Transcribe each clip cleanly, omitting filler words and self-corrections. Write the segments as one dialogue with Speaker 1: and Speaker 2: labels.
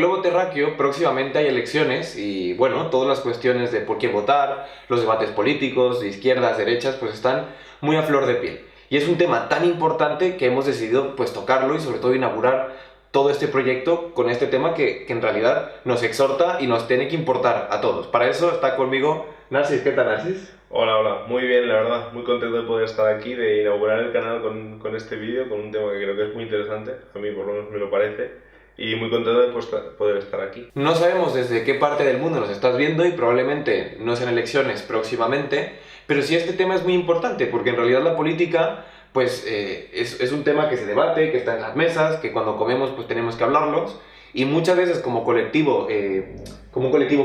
Speaker 1: globo terráqueo próximamente hay elecciones y bueno, todas las cuestiones de por qué votar, los debates políticos, de izquierdas, derechas, pues están muy a flor de piel. Y es un tema tan importante que hemos decidido pues tocarlo y sobre todo inaugurar todo este proyecto con este tema que en realidad nos exhorta y nos tiene que importar a todos. Para eso está conmigo Narcis. ¿Qué tal, Narcis?
Speaker 2: Hola, hola, muy bien, la verdad, muy contento de poder estar aquí, de inaugurar el canal con este vídeo, con un tema que creo que es muy interesante, a mí por lo menos me lo parece, y muy contento de poder estar aquí.
Speaker 1: No sabemos desde qué parte del mundo nos estás viendo y probablemente no sean elecciones próximamente, pero sí este tema es muy importante porque en realidad la política pues es un tema que se debate, que está en las mesas, que cuando comemos pues tenemos que hablarlos y muchas veces como un colectivo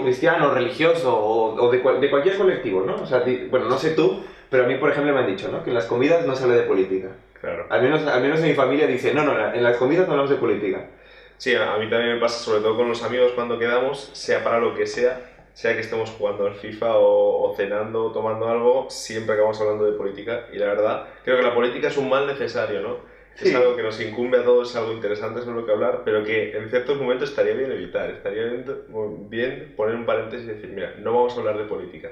Speaker 1: cristiano, religioso o de cualquier colectivo, ¿no? O sea, bueno, no sé tú, pero a mí por ejemplo me han dicho, ¿no? Que en las comidas no se habla de política.
Speaker 2: Claro.
Speaker 1: Al menos en mi familia dice, no, no, en las comidas no hablamos de política.
Speaker 2: Sí, a mí también me pasa, sobre todo con los amigos cuando quedamos, sea para lo que sea que estemos jugando al FIFA o cenando o tomando algo, siempre acabamos hablando de política y la verdad, creo que la política es un mal necesario, ¿no?
Speaker 1: Sí.
Speaker 2: Es algo que nos incumbe a todos, es algo interesante sobre lo que hablar, pero que en ciertos momentos estaría bien evitar, estaría bien poner un paréntesis y decir, mira, no vamos a hablar de política.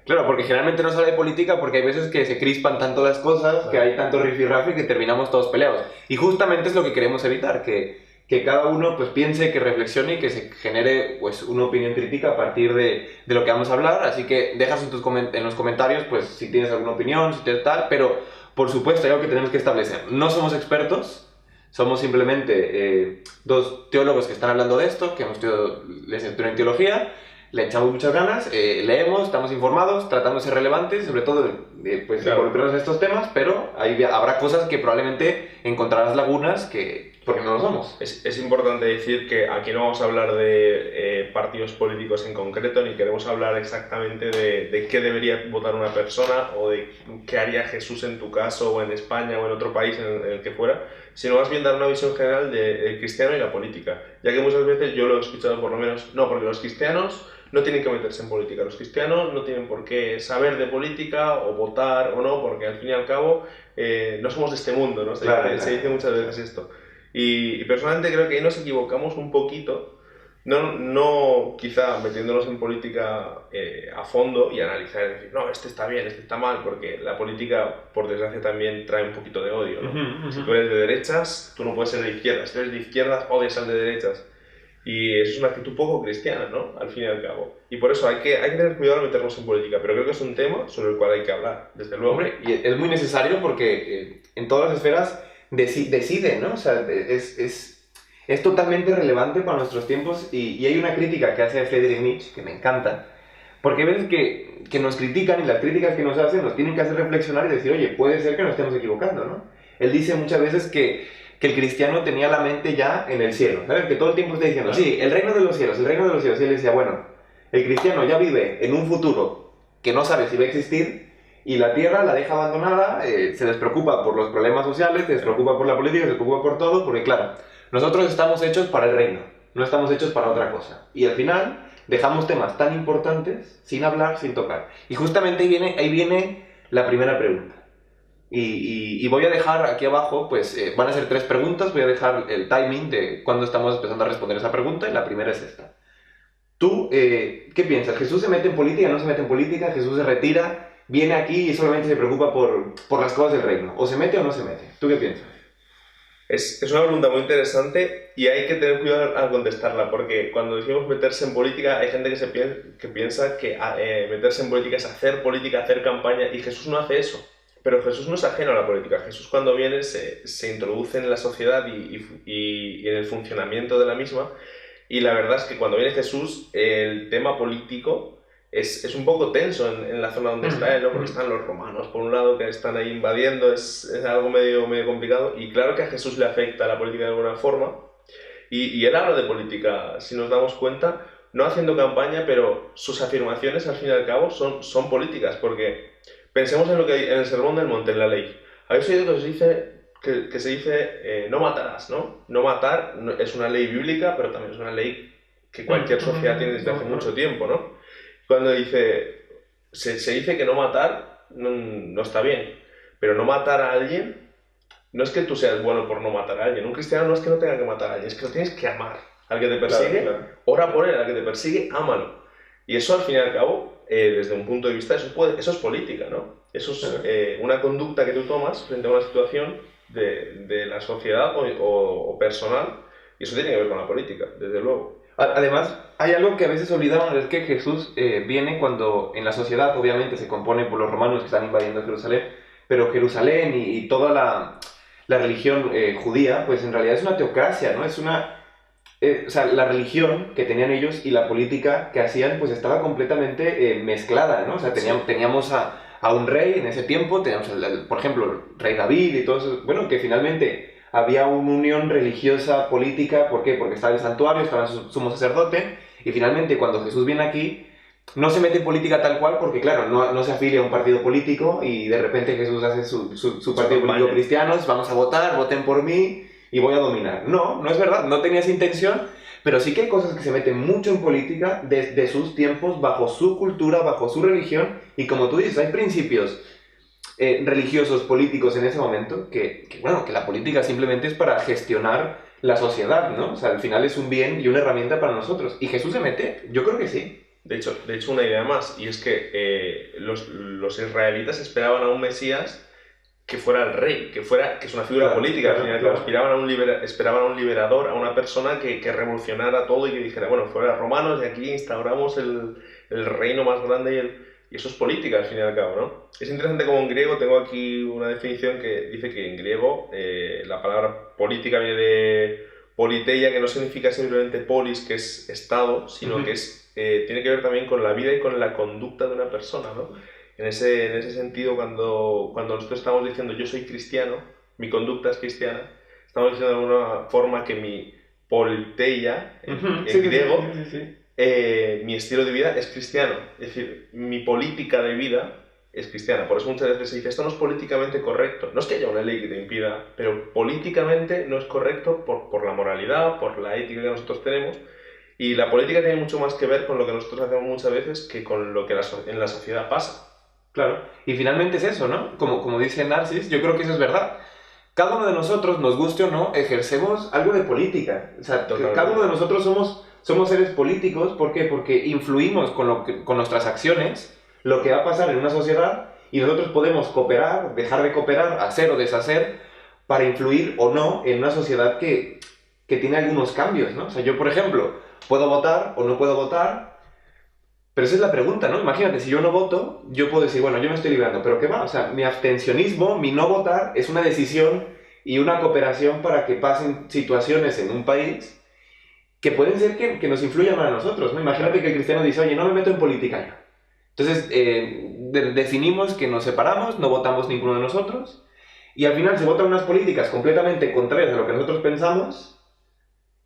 Speaker 1: Claro, porque generalmente no se habla de política porque hay veces que se crispan tanto las cosas, que hay tanto rifirrafe que terminamos todos peleados. Y justamente es lo que queremos evitar, que cada uno pues piense, que reflexione y que se genere pues una opinión crítica a partir de lo que vamos a hablar. Así que dejas en los comentarios pues si tienes alguna opinión, si tienes tal, pero por supuesto hay algo que tenemos que establecer. No somos expertos, somos simplemente dos teólogos que están hablando de esto, que hemos estudiado licenciatura en teología. Le echamos muchas ganas, leemos, estamos informados, tratamos de ser relevantes, sobre todo pues,
Speaker 2: Claro.
Speaker 1: involucrarnos en estos temas, pero habrá cosas que probablemente encontrarás lagunas porque no lo somos.
Speaker 2: Es importante decir que aquí no vamos a hablar de partidos políticos en concreto, ni queremos hablar exactamente de qué debería votar una persona o de qué haría Jesús en tu caso o en España o en otro país en el que fuera, sino más bien dar una visión general del cristiano y la política, ya que muchas veces yo lo he escuchado por lo menos, no, porque los cristianos no tienen que meterse en política, los cristianos no tienen por qué saber de política o votar o no, porque al fin y al cabo no somos de este mundo, ¿no? Se dice muchas veces esto. Y personalmente creo que ahí nos equivocamos un poquito, no quizá metiéndonos en política a fondo y analizar y decir, no, este está bien, este está mal, porque la política, por desgracia, también trae un poquito de odio, ¿no? Si tú eres de derechas, tú no puedes ser de izquierdas. Si tú eres de izquierdas, odias al de derechas. Y eso es una actitud poco cristiana, ¿no? Al fin y al cabo. Y por eso hay que tener cuidado al meternos en política, pero creo que es un tema sobre el cual hay que hablar, desde luego.
Speaker 1: Hombre, y es muy necesario porque en todas las esferas deciden, ¿no? O sea, es totalmente relevante para nuestros tiempos y hay una crítica que hace Friedrich Nietzsche que me encanta, porque hay veces que nos critican y las críticas que nos hacen nos tienen que hacer reflexionar y decir, oye, puede ser que nos estemos equivocando, ¿no? Él dice muchas veces que el cristiano tenía la mente ya en el cielo, ¿sabes? Que todo el tiempo está diciendo, sí, el reino de los cielos, el reino de los cielos. Y él decía, bueno, el cristiano ya vive en un futuro que no sabe si va a existir y la tierra la deja abandonada, se despreocupa por los problemas sociales, se despreocupa por la política, se despreocupa por todo, porque claro, nosotros estamos hechos para el reino, no estamos hechos para otra cosa. Y al final dejamos temas tan importantes sin hablar, sin tocar. Y justamente ahí viene la primera pregunta. Y voy a dejar aquí abajo, pues van a ser 3 preguntas, voy a dejar el timing de cuando estamos empezando a responder esa pregunta y la primera es esta. ¿Tú qué piensas? ¿Jesús se mete en política, no se mete en política? ¿Jesús se retira, viene aquí y solamente se preocupa por las cosas del reino? ¿O se mete o no se mete? ¿Tú qué piensas?
Speaker 2: Es una pregunta muy interesante y hay que tener cuidado al contestarla, porque cuando decimos meterse en política hay gente que piensa que meterse en política es hacer política, hacer campaña, y Jesús no hace eso. Pero Jesús no es ajeno a la política. Jesús cuando viene se introduce en la sociedad y en el funcionamiento de la misma, y la verdad es que cuando viene Jesús el tema político es un poco tenso en la zona donde está él, ¿no? Porque están los romanos, por un lado, que están ahí invadiendo, es algo medio complicado, y claro que a Jesús le afecta la política de alguna forma, y él habla de política, si nos damos cuenta, no haciendo campaña, pero sus afirmaciones, al fin y al cabo, son políticas, porque pensemos en lo que hay en el Sermón del Monte, en la ley. Habéis oído que se dice no matarás, ¿no? No matar es una ley bíblica, pero también es una ley que cualquier sociedad tiene desde hace mucho tiempo, ¿no? Cuando se dice que no matar no está bien, pero no matar a alguien no es que tú seas bueno por no matar a alguien. Un cristiano no es que no tenga que matar a alguien, es que lo tienes que amar al que te persigue,
Speaker 1: Claro.
Speaker 2: ora por él, al que te persigue, ámalo. Y eso, al fin y al cabo, desde un punto de vista, eso es política, ¿no? Eso es una conducta que tú tomas frente a una situación de la sociedad o personal, y eso tiene que ver con la política, desde luego.
Speaker 1: Además, hay algo que a veces olvidamos, es que Jesús viene cuando en la sociedad, obviamente, se compone por los romanos que están invadiendo Jerusalén, pero Jerusalén y toda la religión judía, pues en realidad es una teocracia, ¿no? Es una... o sea, la religión que tenían ellos y la política que hacían, pues estaba completamente mezclada, ¿no? O sea, teníamos a un rey en ese tiempo, teníamos, por ejemplo, el rey David y todo eso, bueno, que finalmente había una unión religiosa, política, ¿por qué? Porque estaba el santuario, estaba el sumo sacerdote, y finalmente cuando Jesús viene aquí, no se mete en política tal cual, porque claro, no se afilia a un partido político y de repente Jesús hace su partido político cristianos, vamos a votar, voten por mí y voy a dominar. No es verdad, no tenía esa intención, pero sí que hay cosas que se meten mucho en política desde sus tiempos, bajo su cultura, bajo su religión, y como tú dices, hay principios religiosos, políticos en ese momento, bueno, que la política simplemente es para gestionar la sociedad, ¿no? O sea, al final es un bien y una herramienta para nosotros. ¿Y Jesús se mete? Yo creo que sí.
Speaker 2: De hecho, una idea más, y es que los israelitas esperaban a un Mesías que fuera el rey, que es una figura política, al final,
Speaker 1: claro.
Speaker 2: esperaban a un liberador, a una persona que revolucionara todo y que dijera, bueno, fuera romanos y aquí instauramos el reino más grande y eso es política, al fin y al cabo, ¿no? Es interesante como en griego, tengo aquí una definición que dice que en griego la palabra política viene de politeia, que no significa simplemente polis, que es estado, sino que tiene que ver también con la vida y con la conducta de una persona, ¿no? En ese sentido, cuando nosotros estamos diciendo yo soy cristiano, mi conducta es cristiana, estamos diciendo de alguna forma que mi politeia, en griego, mi estilo de vida es cristiano. Es decir, mi política de vida es cristiana. Por eso muchas veces se dice, esto no es políticamente correcto. No es que haya una ley que te impida, pero políticamente no es correcto por la moralidad, por la ética que nosotros tenemos. Y la política tiene mucho más que ver con lo que nosotros hacemos muchas veces que con lo que en la sociedad pasa.
Speaker 1: Claro, y finalmente es eso, ¿no? Como dice Narcis, yo creo que eso es verdad. Cada uno de nosotros, nos guste o no, ejercemos algo de política. O sea, cada uno de nosotros somos seres políticos. ¿Por qué? Porque influimos con nuestras acciones lo que va a pasar en una sociedad y nosotros podemos cooperar, dejar de cooperar, hacer o deshacer para influir o no en una sociedad que tiene algunos cambios, ¿no? O sea, yo, por ejemplo, puedo votar o no puedo votar. Pero esa es la pregunta, ¿no? Imagínate, si yo no voto, yo puedo decir, bueno, yo me estoy librando, pero ¿qué va? O sea, mi abstencionismo, mi no votar, es una decisión y una cooperación para que pasen situaciones en un país que pueden ser que nos influyan a nosotros, ¿no? Imagínate que el cristiano dice, oye, no me meto en política yo. Entonces, definimos que nos separamos, no votamos ninguno de nosotros, y al final se votan unas políticas completamente contrarias a lo que nosotros pensamos.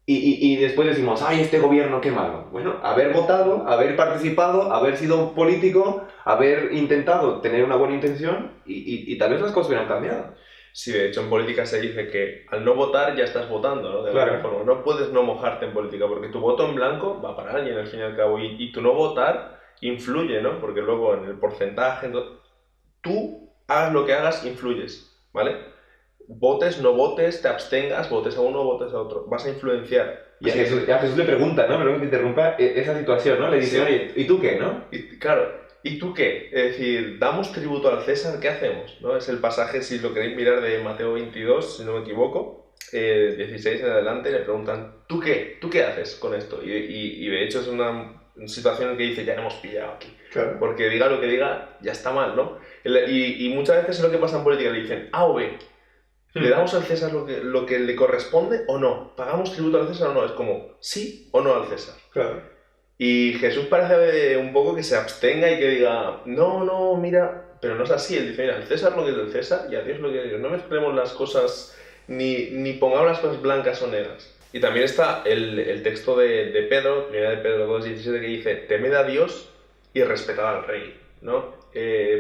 Speaker 1: Y después decimos, ay, este gobierno qué malo. Bueno, haber votado, haber participado, haber sido político, haber intentado tener una buena intención y tal vez las cosas hubieran cambiado.
Speaker 2: Sí, de hecho en política se dice que al no votar ya estás votando, ¿no? De alguna forma. No puedes no mojarte en política porque tu voto en blanco va para alguien al fin y al cabo y tu no votar influye, ¿no? Porque luego en el porcentaje, tú hagas lo que hagas, influyes, ¿vale? Votes, no votes, te abstengas, votes a uno, votes a otro. Vas a influenciar.
Speaker 1: Y a Jesús le pregunta, ¿no? Perdón que te interrumpa, esa situación, ¿no? Le dice, oye, ¿y tú qué, no?
Speaker 2: Claro, ¿y tú qué? Es decir, ¿damos tributo al César? ¿Qué hacemos? ¿No? Es el pasaje, si lo queréis mirar, de Mateo 22, si no me equivoco, 16 en adelante, le preguntan, ¿tú qué? ¿Tú qué haces con esto? Y de hecho es una situación en que dice, ya hemos pillado aquí.
Speaker 1: Claro.
Speaker 2: Porque diga lo que diga, ya está mal, ¿no? Y muchas veces es lo que pasa en política, le dicen, A o B. ¿Le damos al César lo que le corresponde o no? ¿Pagamos tributo al César o no? Es como, sí o no al César.
Speaker 1: Claro.
Speaker 2: Y Jesús parece un poco que se abstenga y que diga, no, mira, pero no es así. Él dice, mira, al César lo que es del César y a Dios lo que es de Dios. No mezclemos las cosas, ni pongamos las cosas blancas o negras. Y también está el texto de Pedro, primera de Pedro 2:17, que dice, temed a Dios y respetad al rey, ¿no?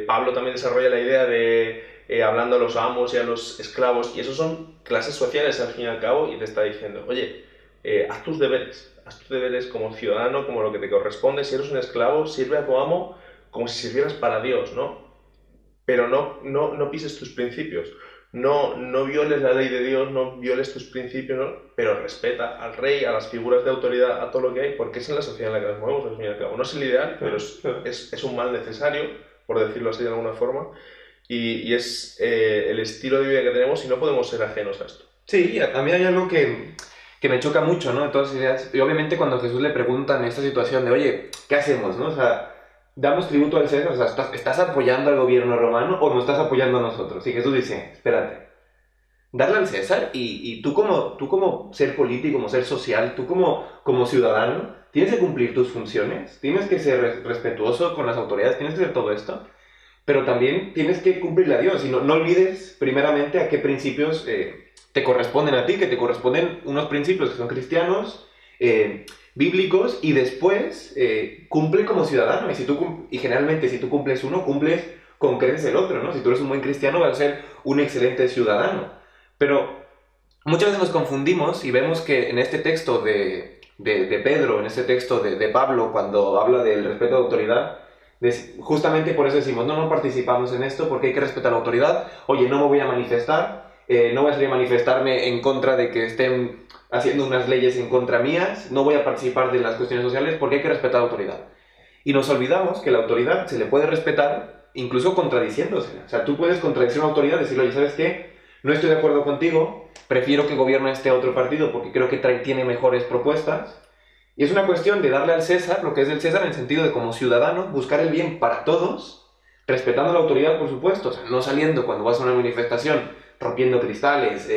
Speaker 2: Pablo también desarrolla la idea de hablando a los amos y a los esclavos, y eso son clases sociales al fin y al cabo, y te está diciendo, oye, haz tus deberes como ciudadano, como lo que te corresponde. Si eres un esclavo, sirve a tu amo como si sirvieras para Dios, ¿no? Pero no pises tus principios. no violes la ley de Dios, no violes tus principios, ¿no? Pero respeta al rey, a las figuras de autoridad, a todo lo que hay, porque es en la sociedad en la que nos movemos, al fin y al cabo. No es el ideal, pero es un mal necesario, por decirlo así de alguna forma, y es el estilo de vida que tenemos y no podemos ser ajenos a esto.
Speaker 1: Sí, a mí hay algo que me choca mucho, ¿no? De todas las ideas. Y obviamente cuando a Jesús le preguntan en esta situación de, oye, ¿qué hacemos, no? O sea, ¿damos tributo al César? O sea, ¿estás apoyando al gobierno romano o nos estás apoyando a nosotros? Y Jesús dice, espérate, darle al César y tú como ser político, como ser social, tú como ciudadano, tienes que cumplir tus funciones, tienes que ser respetuoso con las autoridades, tienes que hacer todo esto, pero también tienes que cumplirle a Dios y no olvides primeramente a qué principios te corresponden a ti, que te corresponden unos principios que son cristianos, bíblicos, y después cumple como ciudadano. Y generalmente si tú cumples uno, cumples con creces el otro, ¿no? Si tú eres un buen cristiano, vas a ser un excelente ciudadano. Pero muchas veces nos confundimos y vemos que en este texto de Pedro, en este texto de Pablo, cuando habla del respeto a la autoridad, justamente por eso decimos, no participamos en esto porque hay que respetar la autoridad. Oye, no me voy a manifestar, no voy a salir a manifestarme en contra de que estén haciendo unas leyes en contra mías, no voy a participar de las cuestiones sociales porque hay que respetar la autoridad. Y nos olvidamos que la autoridad se le puede respetar incluso contradiciéndose. O sea, tú puedes contradecir una autoridad y decirle, oye, ¿sabes qué? No estoy de acuerdo contigo, prefiero que gobierne este otro partido porque creo que tiene mejores propuestas. Y es una cuestión de darle al César lo que es del César en el sentido de como ciudadano buscar el bien para todos, respetando la autoridad, por supuesto, o sea, no saliendo cuando vas a una manifestación rompiendo cristales,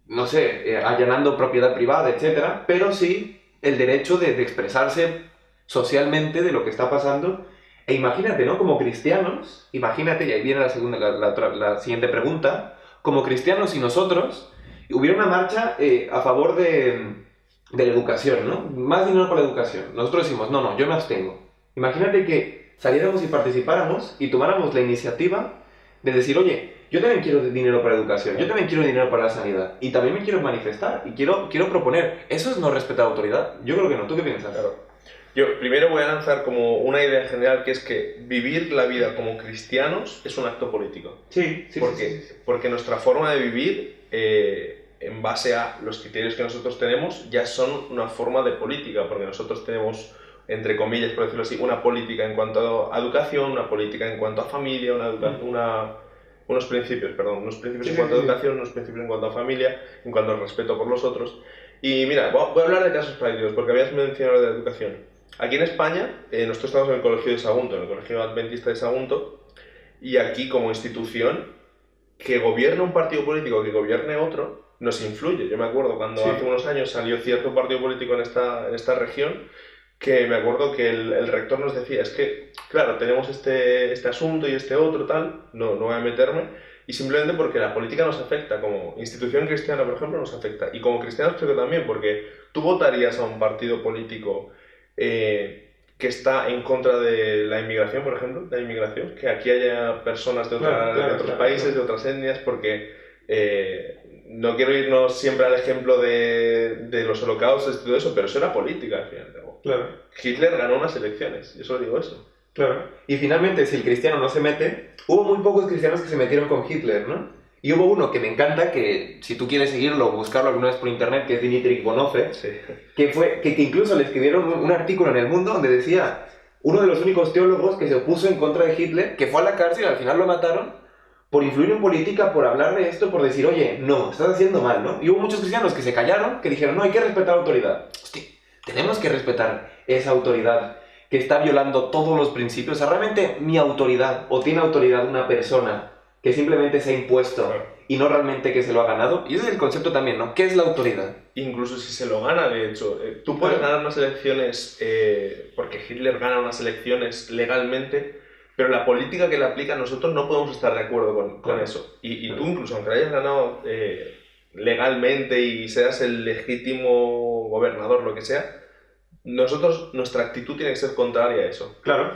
Speaker 1: no sé, allanando propiedad privada, etcétera, pero sí el derecho de expresarse socialmente de lo que está pasando. E imagínate, ¿no? Como cristianos, imagínate, y ahí viene la siguiente pregunta, como cristianos y nosotros, hubiera una marcha a favor de la educación, ¿no? Más dinero para la educación. Nosotros decimos, no, yo me abstengo. Imagínate que saliéramos y participáramos y tomáramos la iniciativa de decir, oye, yo también quiero dinero para la educación, yo también quiero dinero para la sanidad, y también me quiero manifestar, y quiero proponer. ¿Eso es no respetar la autoridad? Yo creo que no. ¿Tú qué piensas?
Speaker 2: Claro. Yo primero voy a lanzar como una idea general, que es que vivir la vida como cristianos es un acto político.
Speaker 1: Sí.
Speaker 2: Porque nuestra forma de vivir, en base a los criterios que nosotros tenemos, ya son una forma de política, porque nosotros tenemos, entre comillas, por decirlo así, una política en cuanto a educación, una política en cuanto a familia, unos principios en cuanto a educación, unos principios en cuanto a familia, en cuanto al respeto por los otros. Y mira, voy a hablar de casos prácticos, porque habías mencionado de educación. Aquí en España, nosotros estamos en el Colegio de Sagunto, en el Colegio Adventista de Sagunto, y aquí como institución, que gobierne un partido político, que gobierne otro, nos influye. Yo me acuerdo cuando hace unos años salió cierto partido político en esta región, que me acuerdo que el rector nos decía, es que, claro, tenemos este asunto y este otro, tal, no voy a meterme, y simplemente porque la política nos afecta, como institución cristiana, por ejemplo, nos afecta. Y como cristianos creo que también, porque tú votarías a un partido político que está en contra de la inmigración, por ejemplo, que aquí haya personas de otros países, de otras etnias, porque no quiero irnos siempre al ejemplo de los holocaustos y todo eso, pero eso era política al final.
Speaker 1: Claro.
Speaker 2: Hitler ganó unas elecciones, yo solo digo eso.
Speaker 1: Claro. Y finalmente, si el cristiano no se mete, hubo muy pocos cristianos que se metieron con Hitler, ¿no? Y hubo uno que me encanta, que si tú quieres seguirlo, buscarlo alguna vez por internet, que es Dmitry Bonhoeffer,
Speaker 2: sí.
Speaker 1: que incluso le escribieron un artículo en El Mundo donde decía, uno de los únicos teólogos que se opuso en contra de Hitler, que fue a la cárcel, al final lo mataron, por influir en política, por hablar de esto, por decir, oye, no, estás haciendo mal, ¿no? Y hubo muchos cristianos que se callaron, que dijeron, no, hay que respetar la autoridad. Hostia, tenemos que respetar esa autoridad que está violando todos los principios. O sea, realmente mi autoridad, o tiene autoridad una persona que simplemente se ha impuesto y no realmente que se lo ha ganado. Y ese es el concepto también, ¿no? ¿Qué es la autoridad?
Speaker 2: Incluso si se lo gana, de hecho. Tú puedes ganar unas elecciones, porque Hitler gana unas elecciones legalmente, pero la política que le aplica nosotros no podemos estar de acuerdo con eso. Y tú incluso, aunque hayas ganado legalmente y seas el legítimo gobernador, lo que sea, nuestra actitud tiene que ser contraria a eso.
Speaker 1: Claro.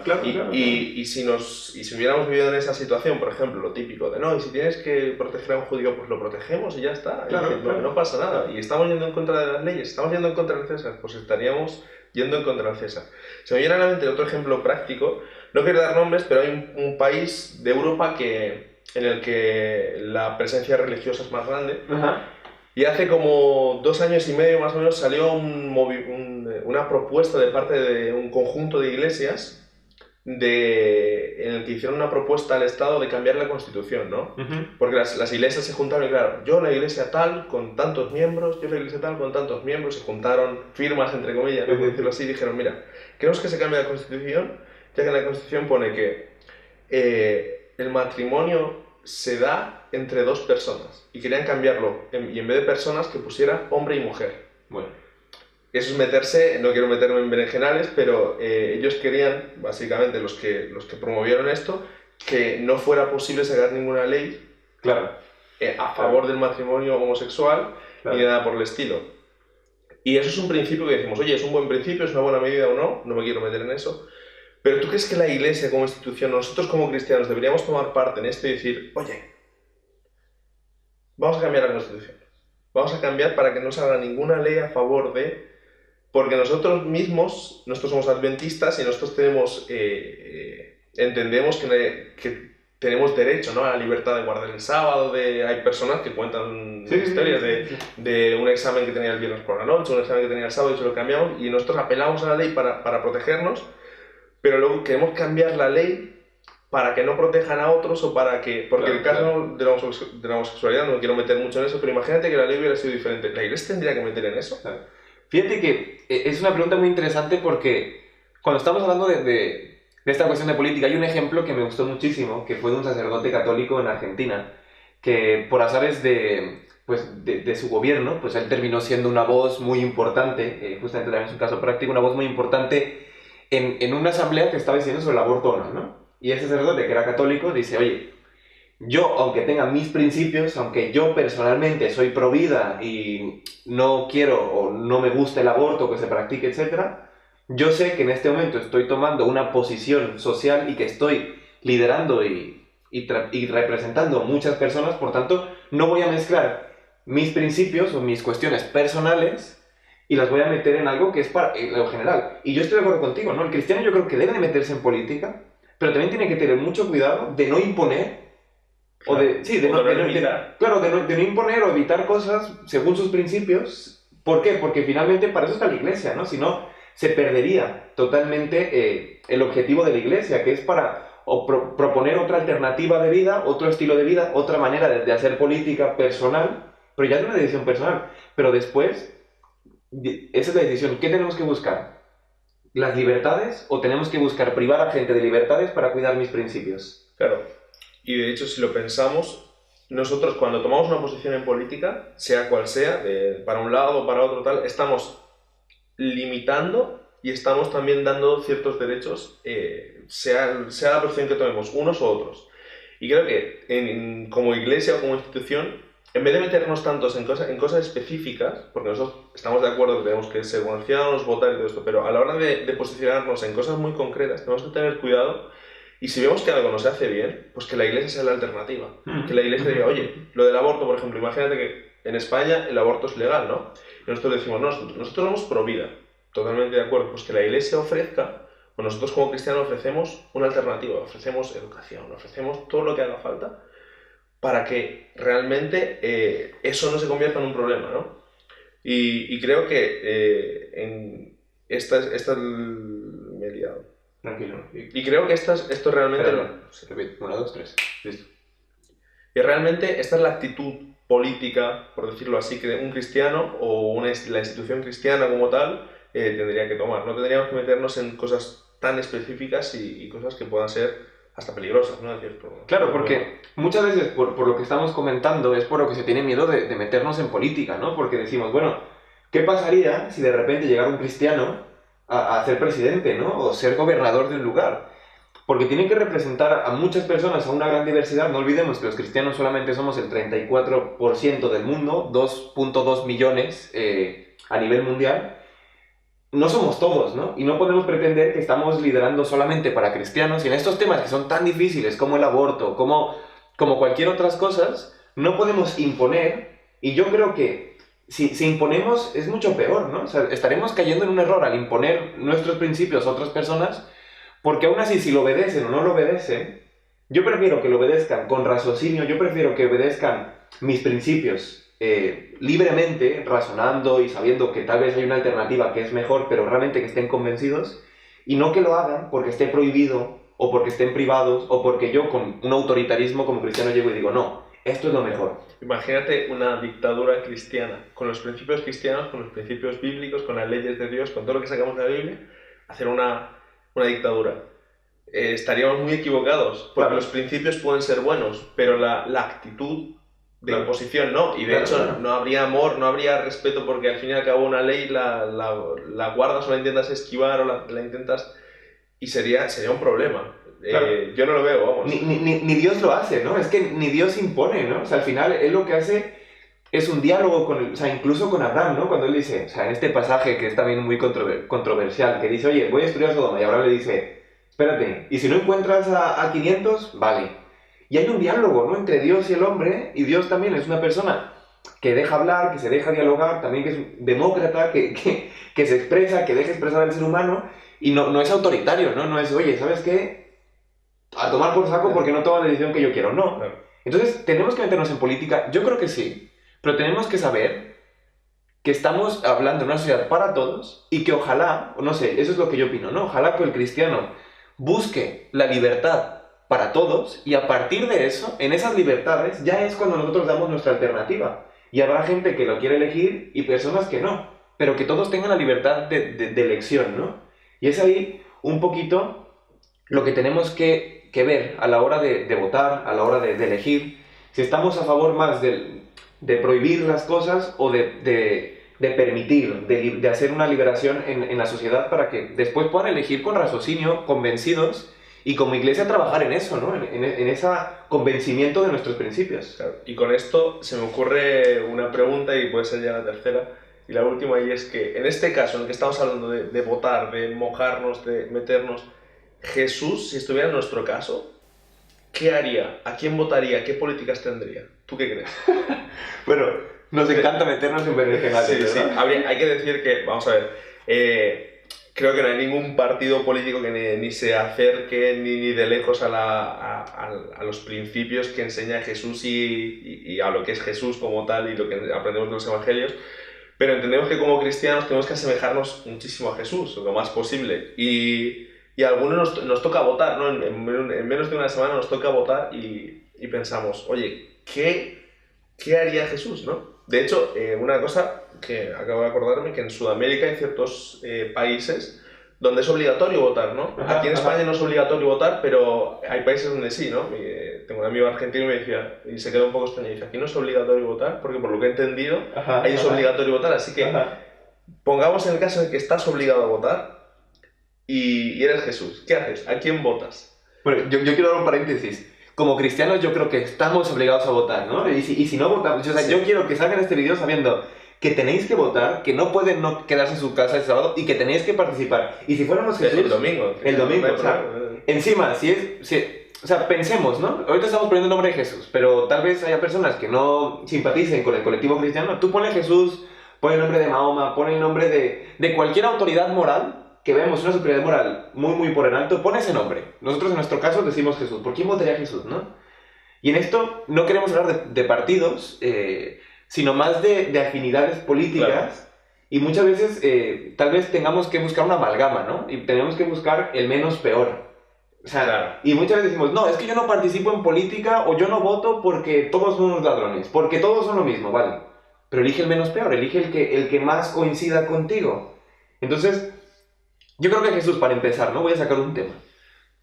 Speaker 2: Y si hubiéramos vivido en esa situación, por ejemplo, lo típico de no, y si tienes que proteger a un judío, pues lo protegemos y ya está. No pasa nada. Y estamos yendo en contra de las leyes, estamos yendo en contra del César, pues estaríamos yendo en contra del César. Se me viene a la mente otro ejemplo práctico, no quiero dar nombres, pero hay un país de Europa que en el que la presencia religiosa es más grande.
Speaker 1: Ajá.
Speaker 2: Y hace como 2 años y medio más o menos salió una propuesta de parte de un conjunto de iglesias en el que hicieron una propuesta al Estado de cambiar la Constitución, ¿no? Porque las iglesias se juntaron y claro, yo la iglesia tal con tantos miembros, yo la iglesia tal con tantos miembros, se juntaron firmas entre comillas, ¿no? Por decirlo así, y dijeron, mira, queremos que se cambie la Constitución, ya que en la Constitución pone que el matrimonio se da entre 2 personas y querían cambiarlo y en vez de personas que pusiera hombre y mujer.
Speaker 1: Bueno.
Speaker 2: Eso es meterse, no quiero meterme en berenjenales, pero ellos querían, básicamente los que promovieron esto, que no fuera posible sacar ninguna ley
Speaker 1: Claro.
Speaker 2: A favor del matrimonio homosexual
Speaker 1: Claro.
Speaker 2: ni nada por el estilo. Y eso es un principio que decimos, oye, es un buen principio, es una buena medida o no, no me quiero meter en eso. Pero ¿tú crees que la Iglesia como institución, nosotros como cristianos, deberíamos tomar parte en esto y decir, oye, vamos a cambiar la Constitución? Vamos a cambiar para que no salga ninguna ley a favor de... Porque nosotros mismos somos adventistas y nosotros entendemos que tenemos derecho, ¿no?, a la libertad de guardar el sábado. Hay personas que cuentan historias de un examen que tenía el viernes por la noche, un examen que tenía el sábado y se lo cambiamos, y nosotros apelamos a la ley para protegernos, pero luego queremos cambiar la ley para que no protejan a otros o para que... Porque el caso de la homosexualidad, no me quiero meter mucho en eso, pero imagínate que la ley hubiera sido diferente. ¿La Iglesia tendría que meter en eso?
Speaker 1: Claro. Fíjate que es una pregunta muy interesante porque cuando estamos hablando de esta cuestión de política, hay un ejemplo que me gustó muchísimo, que fue de un sacerdote católico en Argentina, que por azares de su gobierno, pues él terminó siendo una voz muy importante, justamente también es un caso práctico, una voz muy importante en una asamblea que estaba diciendo sobre el aborto o no, ¿no? Y ese sacerdote, que era católico, dice, oye, yo, aunque tenga mis principios, aunque yo personalmente soy pro vida y no quiero o no me gusta el aborto que se practique, etc., yo sé que en este momento estoy tomando una posición social y que estoy liderando y representando a muchas personas, por tanto, no voy a mezclar mis principios o mis cuestiones personales y las voy a meter en algo que es para lo general. Y yo estoy de acuerdo contigo, ¿no? El cristiano yo creo que debe de meterse en política, pero también tiene que tener mucho cuidado de no imponer. O de no imponer o evitar cosas según sus principios. ¿Por qué? Porque finalmente para eso está la iglesia, ¿no? Si no, se perdería totalmente el objetivo de la iglesia, que es para proponer otra alternativa de vida, otro estilo de vida, otra manera de hacer política personal, pero ya es una decisión personal. Pero después, esa es la decisión. ¿Qué tenemos que buscar? ¿Las libertades o tenemos que buscar privar a gente de libertades para cuidar mis principios?
Speaker 2: Claro. Y de hecho, si lo pensamos, nosotros cuando tomamos una posición en política, sea cual sea, para un lado o para otro tal, estamos limitando y estamos también dando ciertos derechos, sea la posición que tomemos, unos u otros. Y creo que como iglesia o como institución, en vez de meternos tantos en cosas específicas, porque nosotros estamos de acuerdo que tenemos que ser ancianos, votar y todo esto, pero a la hora de posicionarnos en cosas muy concretas, tenemos que tener cuidado. Y si vemos que algo no se hace bien, pues que la iglesia sea la alternativa. Que la iglesia diga, oye, lo del aborto, por ejemplo, imagínate que en España el aborto es legal, ¿no? Y nosotros decimos, no, nosotros somos pro vida. Totalmente de acuerdo. Pues que la iglesia ofrezca, pues nosotros como cristianos ofrecemos una alternativa, ofrecemos educación, ofrecemos todo lo que haga falta para que realmente eso no se convierta en un problema, ¿no? Y creo que me he liado.
Speaker 1: Tranquilo.
Speaker 2: Y creo que esto realmente...
Speaker 1: Se repite. 1, 2, 3. Listo.
Speaker 2: Y realmente esta es la actitud política, por decirlo así, que un cristiano o la institución cristiana como tal tendría que tomar. No tendríamos que meternos en cosas tan específicas y cosas que puedan ser hasta peligrosas, ¿no?
Speaker 1: Claro, porque muchas veces por lo que estamos comentando es por lo que se tiene miedo de meternos en política, ¿no? Porque decimos, bueno, ¿qué pasaría si de repente llegara un cristiano a ser presidente, ¿no? O ser gobernador de un lugar? Porque tienen que representar a muchas personas, a una gran diversidad. No olvidemos que los cristianos solamente somos el 34% del mundo, 2.2 millones a nivel mundial. No somos todos, ¿no? Y no podemos pretender que estamos liderando solamente para cristianos. Y en estos temas que son tan difíciles como el aborto, como cualquier otras cosas, no podemos imponer. Y yo creo que si imponemos es mucho peor, ¿no? O sea, estaremos cayendo en un error al imponer nuestros principios a otras personas, porque aún así si lo obedecen o no lo obedecen, Yo prefiero que lo obedezcan con raciocinio, yo prefiero que obedezcan mis principios libremente, razonando y sabiendo que tal vez hay una alternativa que es mejor, pero realmente que estén convencidos, y no que lo hagan porque esté prohibido, o porque estén privados, o porque yo con un autoritarismo como cristiano llego y digo, no, esto es lo mejor.
Speaker 2: Imagínate una dictadura cristiana, con los principios cristianos, con los principios bíblicos, con las leyes de Dios, con todo lo que sacamos de la Biblia, hacer una dictadura. Estaríamos muy equivocados, porque
Speaker 1: Claro.
Speaker 2: los principios pueden ser buenos, pero la actitud de
Speaker 1: Claro.
Speaker 2: imposición no, y de
Speaker 1: Claro,
Speaker 2: hecho
Speaker 1: claro.
Speaker 2: no habría amor, no habría respeto, porque al fin y al cabo una ley la guardas o la intentas esquivar o la intentas, y sería un problema.
Speaker 1: Claro.
Speaker 2: Yo no lo veo, vamos.
Speaker 1: Ni Dios lo hace, ¿no? Es que ni Dios impone, ¿no? O sea, al final Él lo que hace es un diálogo con, o sea, incluso con Abraham, ¿no? Cuando Él dice, o sea, en este pasaje que es también muy controversial, que dice, oye, voy a destruir a Sodoma, y Abraham le dice, espérate, y si no encuentras a 500, vale. Y hay un diálogo, ¿no? Entre Dios y el hombre, y Dios también es una persona que deja hablar, que se deja dialogar, también que es un demócrata, que se expresa, que deja expresar al ser humano, y no es autoritario, ¿no? No es, oye, ¿sabes qué? A tomar por saco porque no toma la decisión que yo quiero, no.
Speaker 2: Claro.
Speaker 1: Entonces, ¿tenemos que meternos en política? Yo creo que sí, pero tenemos que saber que estamos hablando de una sociedad para todos y que ojalá, no sé, eso es lo que yo opino, ¿no? Ojalá que el cristiano busque la libertad para todos y a partir de eso, en esas libertades, ya es cuando nosotros damos nuestra alternativa. Y habrá gente que lo quiere elegir y personas que no, pero que todos tengan la libertad de elección, ¿no? Y es ahí un poquito lo que tenemos que ver a la hora de votar, a la hora de elegir, si estamos a favor más de prohibir las cosas o de permitir, de hacer una liberación en la sociedad para que después puedan elegir con raciocinio, convencidos, y como iglesia trabajar en eso, ¿no? En ese convencimiento de nuestros principios.
Speaker 2: Claro. Y con esto se me ocurre una pregunta y puede ser ya la tercera y la última, y es que en este caso en el que estamos hablando de votar, de mojarnos, de meternos, Jesús, si estuviera en nuestro caso, ¿qué haría? ¿A quién votaría? ¿Qué políticas tendría? ¿Tú qué crees?
Speaker 1: Bueno, nos encanta meternos en berenjenales,
Speaker 2: Sí, sí.
Speaker 1: ¿verdad?
Speaker 2: Hay que decir que, vamos a ver, creo que no hay ningún partido político que ni se acerque ni de lejos a los principios que enseña Jesús y a lo que es Jesús como tal y lo que aprendemos de los evangelios, pero entendemos que como cristianos tenemos que asemejarnos muchísimo a Jesús, lo más posible, y a algunos nos toca votar, ¿no? En menos de una semana nos toca votar y pensamos, oye, ¿qué haría Jesús, no? De hecho, una cosa que acabo de acordarme, que en Sudamérica hay ciertos países donde es obligatorio votar, ¿no?
Speaker 1: Ajá,
Speaker 2: Aquí en
Speaker 1: ajá.
Speaker 2: España no es obligatorio votar, pero hay países donde sí, ¿no? Tengo un amigo argentino y me decía, y se quedó un poco extraño, y dice, aquí no es obligatorio votar, porque por lo que he entendido,
Speaker 1: Ajá,
Speaker 2: ahí es
Speaker 1: ajá.
Speaker 2: obligatorio votar, así que
Speaker 1: Ajá.
Speaker 2: pongamos en el caso de que estás obligado a votar y eres Jesús, ¿qué haces? ¿A quién votas?
Speaker 1: Bueno, yo quiero dar un paréntesis. Como cristianos yo creo que estamos obligados a votar, ¿no? Y si no votamos, o sea,
Speaker 2: Sí.
Speaker 1: yo quiero que salgan este video sabiendo que tenéis que votar, que no pueden no quedarse en su casa el sábado y que tenéis que participar. Y si fuéramos Jesús...
Speaker 2: El domingo.
Speaker 1: El domingo,
Speaker 2: No hay
Speaker 1: o sea,
Speaker 2: problema.
Speaker 1: encima, o sea, pensemos, ¿no? Ahorita estamos poniendo el nombre de Jesús, pero tal vez haya personas que no simpaticen con el colectivo cristiano. Tú pones Jesús, pon el nombre de Mahoma, pon el nombre de cualquier autoridad moral que vemos una superioridad moral muy, muy por en alto, pon ese nombre. Nosotros en nuestro caso decimos Jesús. ¿Por quién votaría Jesús, no? Y en esto no queremos hablar de partidos, sino más de afinidades políticas.
Speaker 2: Claro.
Speaker 1: Y muchas veces tal vez tengamos que buscar una amalgama, ¿no? Y tenemos que buscar el menos peor. O sea,
Speaker 2: Claro.
Speaker 1: y muchas veces decimos, no, es que yo no participo en política o yo no voto porque todos son unos ladrones, porque todos son lo mismo, vale. Pero elige el menos peor, elige el que más coincida contigo. Entonces, yo creo que Jesús, para empezar, ¿no? Voy a sacar un tema.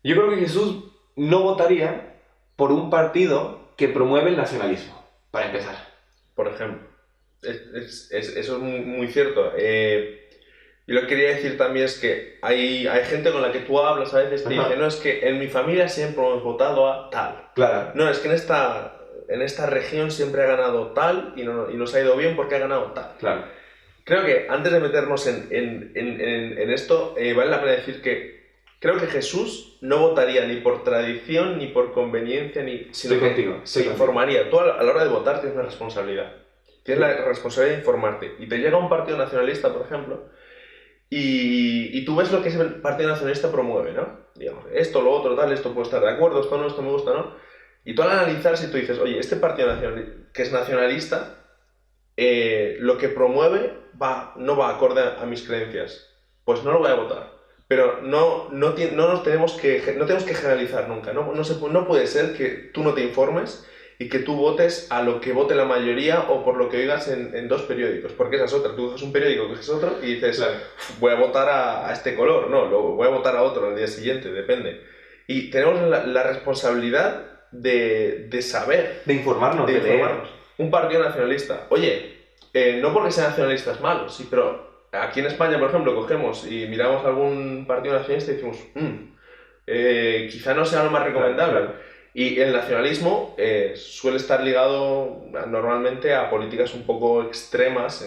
Speaker 1: Yo creo que Jesús no votaría por un partido que promueve el nacionalismo, para empezar.
Speaker 2: Por ejemplo. Eso es muy cierto. Y lo que quería decir también es que hay gente con la que tú hablas a veces te
Speaker 1: Ajá.
Speaker 2: dice, no, es que en mi familia siempre hemos votado a tal.
Speaker 1: Claro.
Speaker 2: No, es que en esta región siempre ha ganado tal y nos ha ido bien porque ha ganado tal.
Speaker 1: Claro.
Speaker 2: Creo que antes de meternos en esto, vale la pena decir que creo que Jesús no votaría ni por tradición, ni por conveniencia, sino
Speaker 1: Estoy
Speaker 2: que
Speaker 1: contigo,
Speaker 2: se informaría. Tú a la hora de votar tienes una responsabilidad. Tienes la responsabilidad de informarte. Y te llega un partido nacionalista, por ejemplo, y tú ves lo que ese partido nacionalista promueve, ¿no? Digamos, esto, lo otro, tal, esto puedo estar de acuerdo, esto no, esto me gusta, ¿no? Y tú al analizar, si tú dices, oye, este partido que es nacionalista, lo que promueve no va acorde a mis creencias, pues no lo voy a votar. Pero no tenemos que generalizar nunca. No puede ser que tú no te informes y que tú votes a lo que vote la mayoría o por lo que oigas en dos periódicos. Porque esa es otra. Tú coges un periódico, coges otro y dices,
Speaker 1: Claro.
Speaker 2: voy a votar a este color. No, voy a votar a otro al día siguiente, depende. Y tenemos la responsabilidad de saber.
Speaker 1: De informarnos, de leer.
Speaker 2: Un partido nacionalista. Oye, no porque sea nacionalista es malo, sí, pero aquí en España, por ejemplo, cogemos y miramos algún partido nacionalista y decimos, quizá no sea lo más recomendable.
Speaker 1: Claro.
Speaker 2: Y el nacionalismo suele estar ligado normalmente a políticas un poco extremas,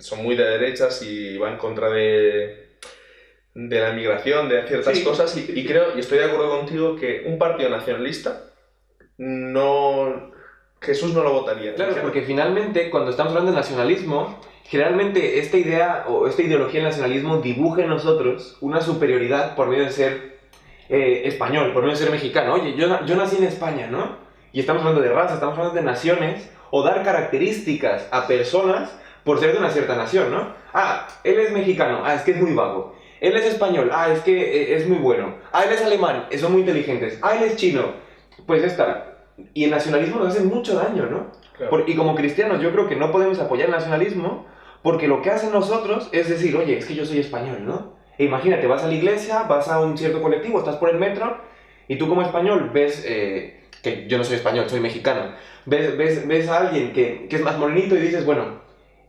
Speaker 2: son muy de derechas y va en contra de la inmigración, de ciertas cosas. Y creo, y estoy de acuerdo contigo, que un partido nacionalista Jesús no lo votaría.
Speaker 1: Claro, porque finalmente, cuando estamos hablando de nacionalismo, generalmente esta idea o esta ideología del nacionalismo dibuja en nosotros una superioridad por medio de ser español, por medio de ser mexicano. Oye, yo nací en España, ¿no? Y estamos hablando de raza, estamos hablando de naciones, o dar características a personas por ser de una cierta nación, ¿no? Ah, él es mexicano, es que es muy vago. Él es español, es que es muy bueno. Él es alemán, son muy inteligentes. Él es chino, pues está. Y el nacionalismo nos hace mucho daño, ¿no?
Speaker 2: Claro.
Speaker 1: Y como cristianos yo creo que no podemos apoyar el nacionalismo porque lo que hacen nosotros es decir, oye, es que yo soy español, ¿no? E imagínate, vas a la iglesia, vas a un cierto colectivo, estás por el metro y tú como español ves, que yo no soy español, soy mexicano, ves a alguien que es más morenito y dices, bueno,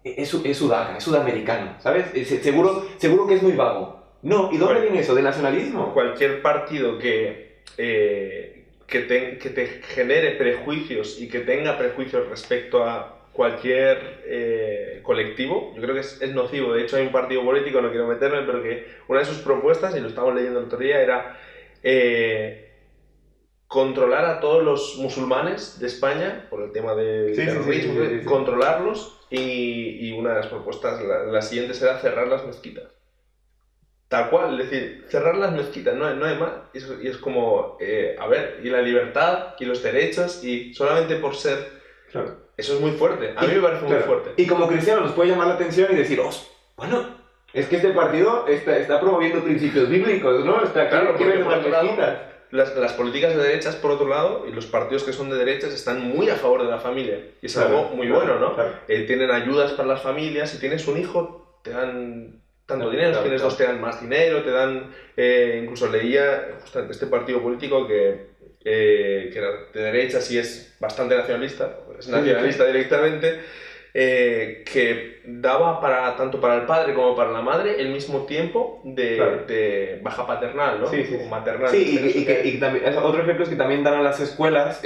Speaker 1: es sudamericano, ¿sabes? Seguro que es muy vago. No, ¿y dónde viene eso? ¿De nacionalismo?
Speaker 2: Cualquier partido que te genere prejuicios y que tenga prejuicios respecto a cualquier colectivo, yo creo que es nocivo. De hecho, hay un partido político, no quiero meterme, pero que una de sus propuestas, y lo estábamos leyendo el otro día, era controlar a todos los musulmanes de España, por el tema del terrorismo,
Speaker 1: sí.
Speaker 2: controlarlos, y una de las propuestas, la siguiente, será cerrar las mezquitas. Tal cual, es decir, cerrar las mezquitas, no hay más. Y es como, a ver, y la libertad, y los derechos, y solamente por ser...
Speaker 1: Claro.
Speaker 2: Eso es muy fuerte, a mí me parece muy fuerte.
Speaker 1: Y como cristiano nos puede llamar la atención y decir, bueno, es que este partido está promoviendo principios bíblicos, ¿no?
Speaker 2: Claro, porque
Speaker 1: quiere
Speaker 2: por otro
Speaker 1: cerrar
Speaker 2: lado,
Speaker 1: mezquitas.
Speaker 2: las políticas de derechas, por otro lado, y los partidos que son de derechas están muy a favor de la familia. Y es algo muy bueno, ¿no?
Speaker 1: Claro.
Speaker 2: Tienen ayudas para las familias, si tienes un hijo, te dan tanto dinero, si tienes dos te dan más dinero, te dan... incluso leía justamente este partido político que era de derechas y es bastante nacionalista, es nacionalista directamente, que daba tanto para el padre como para la madre el mismo tiempo de baja paternal, ¿no? O maternal.
Speaker 1: Sí, y también, otro ejemplo es que también dan a las escuelas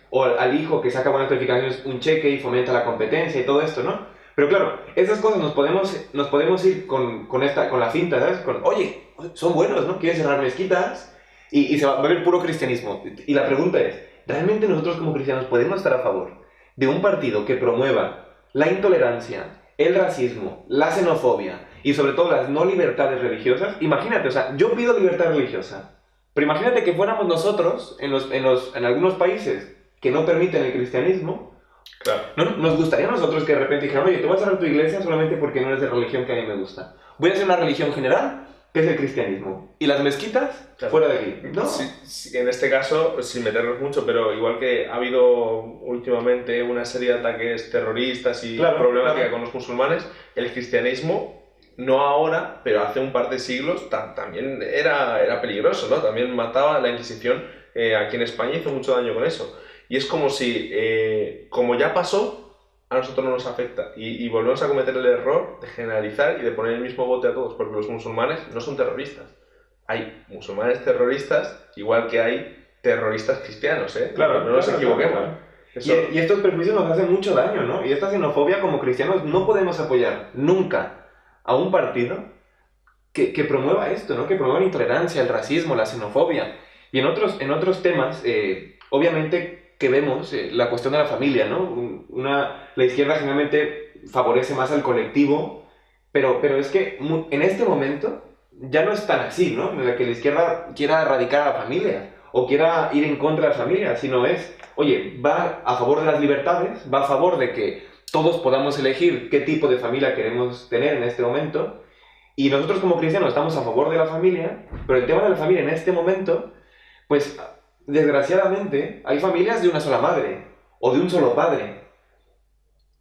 Speaker 1: o al hijo que saca buenas calificaciones un cheque y fomenta la competencia y todo esto, ¿no? Pero claro, esas cosas nos podemos ir con la finta, ¿sabes? Oye, son buenos, ¿no? Quieren cerrar mezquitas y se va a ver puro cristianismo. Y la pregunta es, ¿realmente nosotros como cristianos podemos estar a favor de un partido que promueva la intolerancia, el racismo, la xenofobia y sobre todo las no libertades religiosas? Imagínate, o sea, yo pido libertad religiosa, pero imagínate que fuéramos nosotros en algunos países que no permiten el cristianismo.
Speaker 2: Claro.
Speaker 1: ¿No? Nos gustaría a nosotros que de repente dijeran, oye, tú vas a cerrar tu iglesia solamente porque no eres de religión que a mí me gusta. Voy a hacer una religión general, que es el cristianismo. Y las mezquitas, fuera de aquí, ¿no?
Speaker 2: Sí, en este caso, sin meternos mucho, pero igual que ha habido últimamente una serie de ataques terroristas y problemática con los musulmanes, el cristianismo, no ahora, pero hace un par de siglos, también era peligroso, ¿no? También mataba la Inquisición aquí en España, hizo mucho daño con eso. Y es como si, como ya pasó, a nosotros no nos afecta. Y volvemos a cometer el error de generalizar y de poner el mismo bote a todos, porque los musulmanes no son terroristas. Hay musulmanes terroristas, igual que hay terroristas cristianos, ¿eh?
Speaker 1: Claro,
Speaker 2: no nos equivoquemos.
Speaker 1: Claro. Y estos prejuicios nos hacen mucho daño, ¿no? Y esta xenofobia como cristianos no podemos apoyar nunca a un partido que promueva esto, ¿no? Que promueva la intolerancia, el racismo, la xenofobia. Y en otros temas, obviamente que vemos la cuestión de la familia, ¿no? La izquierda generalmente favorece más al colectivo, pero es que en este momento ya no es tan así, ¿no? En la que la izquierda quiera erradicar a la familia o quiera ir en contra de la familia, sino es, oye, va a favor de las libertades, va a favor de que todos podamos elegir qué tipo de familia queremos tener en este momento, y nosotros como cristianos estamos a favor de la familia, pero el tema de la familia en este momento, pues desgraciadamente hay familias de una sola madre o de un solo padre.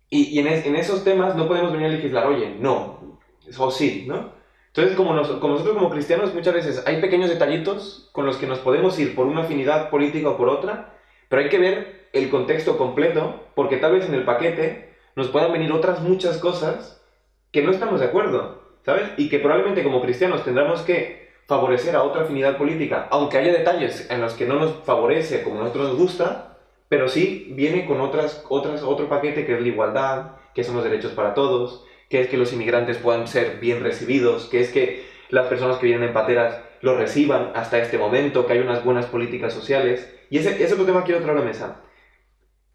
Speaker 1: Y en esos temas no podemos venir a legislar, oye, no, o sí, ¿no? Entonces, como nosotros como cristianos, muchas veces hay pequeños detallitos con los que nos podemos ir por una afinidad política o por otra, pero hay que ver el contexto completo, porque tal vez en el paquete nos puedan venir otras muchas cosas que no estamos de acuerdo, ¿sabes? Y que probablemente como cristianos tendremos que favorecer a otra afinidad política, aunque haya detalles en los que no nos favorece como a nosotros nos gusta, pero sí viene con otro paquete que es la igualdad, que son los derechos para todos, que es que los inmigrantes puedan ser bien recibidos, que es que las personas que vienen en pateras lo reciban hasta este momento, que hay unas buenas políticas sociales. Y ese otro tema quiero traer a la mesa.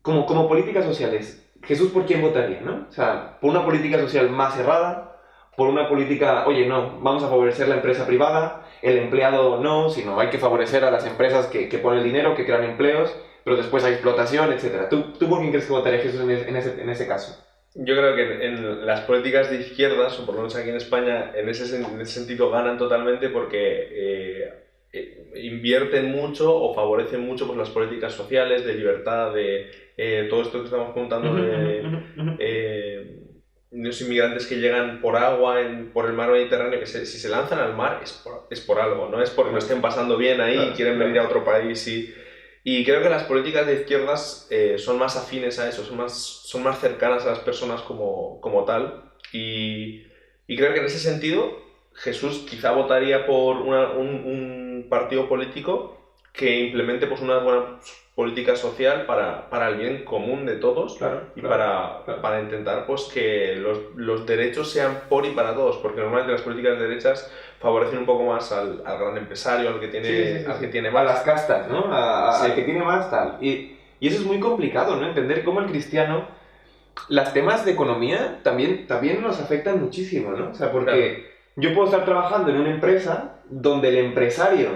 Speaker 1: Como políticas sociales, Jesús, ¿por quién votaría, no? O sea, por una política social más cerrada, por una política, oye, no, vamos a favorecer la empresa privada, el empleado no, sino hay que favorecer a las empresas que ponen el dinero, que crean empleos, pero después hay explotación, etc. ¿Tú por quién crees que votaría Jesús en ese caso?
Speaker 2: Yo creo que en las políticas de izquierdas, o por lo menos aquí en España, en ese sentido ganan totalmente porque invierten mucho o favorecen mucho pues, las políticas sociales, de libertad, de todo esto que estamos contando de los inmigrantes que llegan por agua, por el mar Mediterráneo, que si se lanzan al mar es por algo, no es porque lo estén pasando bien ahí y quieren venir a otro país y creo que las políticas de izquierdas son más afines a eso, son más cercanas a las personas como tal. Y creo que en ese sentido Jesús quizá votaría por un partido político que implemente pues, una buena política social para el bien común de todos,
Speaker 1: claro,
Speaker 2: y
Speaker 1: claro.
Speaker 2: para intentar pues, que los derechos sean por y para todos, porque normalmente las políticas derechas favorecen un poco más al gran empresario, al que tiene más.
Speaker 1: A las castas, ¿no?
Speaker 2: Sí.
Speaker 1: Al que tiene más tal. Y eso es muy complicado, ¿no? Entender cómo el cristiano, las temas de economía también nos afectan muchísimo, ¿no? O sea, porque yo puedo estar trabajando en una empresa donde el empresario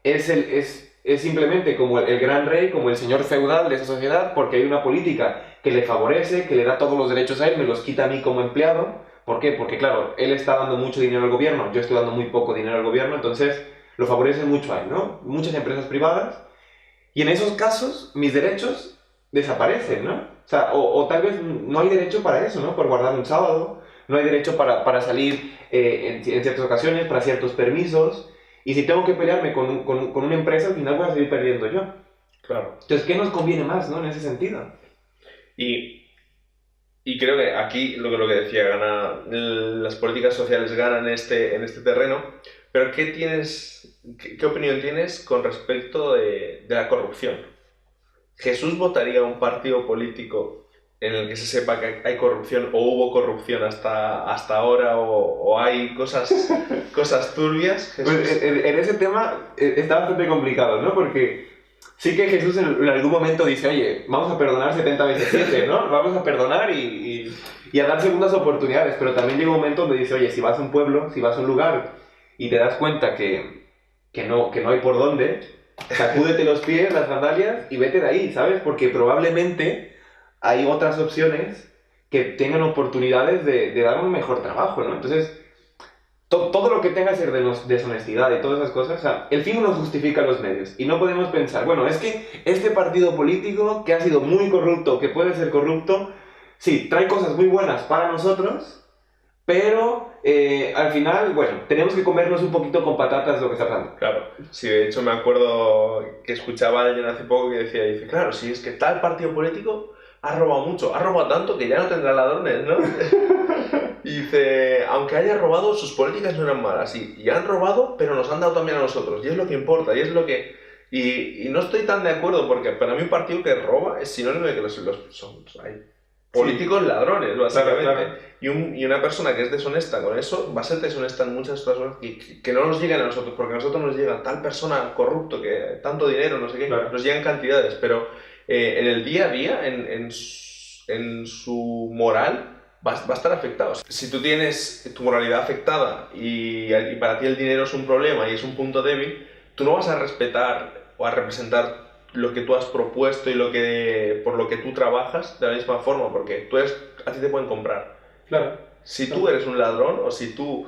Speaker 1: es simplemente como el gran rey, como el señor feudal de esa sociedad, porque hay una política que le favorece, que le da todos los derechos a él, me los quita a mí como empleado. ¿Por qué? Porque claro, él está dando mucho dinero al gobierno, yo estoy dando muy poco dinero al gobierno, entonces lo favorece mucho a él, ¿no? Muchas empresas privadas, y en esos casos mis derechos desaparecen, ¿no? O sea, o tal vez no hay derecho para eso, ¿no? Por guardar un sábado, no hay derecho para salir en ciertas ocasiones, para ciertos permisos, y si tengo que pelearme con una empresa, al final voy a seguir perdiendo yo.
Speaker 2: Claro.
Speaker 1: Entonces, ¿qué nos conviene más, ¿no? En ese sentido.
Speaker 2: Y creo que aquí lo que decía, las políticas sociales ganan en este terreno, pero ¿qué opinión tienes con respecto de la corrupción? ¿Jesús votaría un partido político en el que se sepa que hay corrupción o hubo corrupción hasta ahora o hay cosas turbias?
Speaker 1: Pues en ese tema está bastante complicado, ¿no? Porque sí que Jesús en algún momento dice, oye, vamos a perdonar 70 veces 7, ¿no? Vamos a perdonar y a dar segundas oportunidades, pero también llega un momento donde dice, oye, si vas a un pueblo, si vas a un lugar y te das cuenta que no hay por dónde, sacúdete los pies, las sandalias y vete de ahí, ¿sabes? Porque probablemente hay otras opciones que tengan oportunidades de dar un mejor trabajo, ¿no? Entonces, todo lo que tenga que ser de deshonestidad y todas esas cosas, o sea, el fin no justifica los medios. Y no podemos pensar, bueno, es que este partido político que ha sido muy corrupto, que puede ser corrupto, sí, trae cosas muy buenas para nosotros, pero al final, bueno, tenemos que comernos un poquito con patatas lo que está pasando.
Speaker 2: Claro, sí, de hecho me acuerdo que escuchaba a alguien hace poco que dice, claro, si es que tal partido político ha robado mucho, ha robado tanto que ya no tendrá ladrones, ¿no? Y dice, aunque haya robado, sus políticas no eran malas, y han robado, pero nos han dado también a nosotros, y es lo que importa, y es lo que... Y no estoy tan de acuerdo, porque para mí un partido que roba es sinónimo de que hay políticos ladrones, básicamente.
Speaker 1: Claro.
Speaker 2: Y una persona que es deshonesta con eso, va a ser deshonesta en muchas otras cosas que no nos llegan a nosotros, porque a nosotros nos llega tal persona corrupto, que tanto dinero, no sé qué, nos llegan cantidades, pero en el día a día, en su moral, va a estar afectado. Si tú tienes tu moralidad afectada y para ti el dinero es un problema y es un punto débil, tú no vas a respetar o a representar lo que tú has propuesto y por lo que tú trabajas de la misma forma, porque a ti te pueden comprar.
Speaker 1: Claro.
Speaker 2: Si tú eres un ladrón o si tú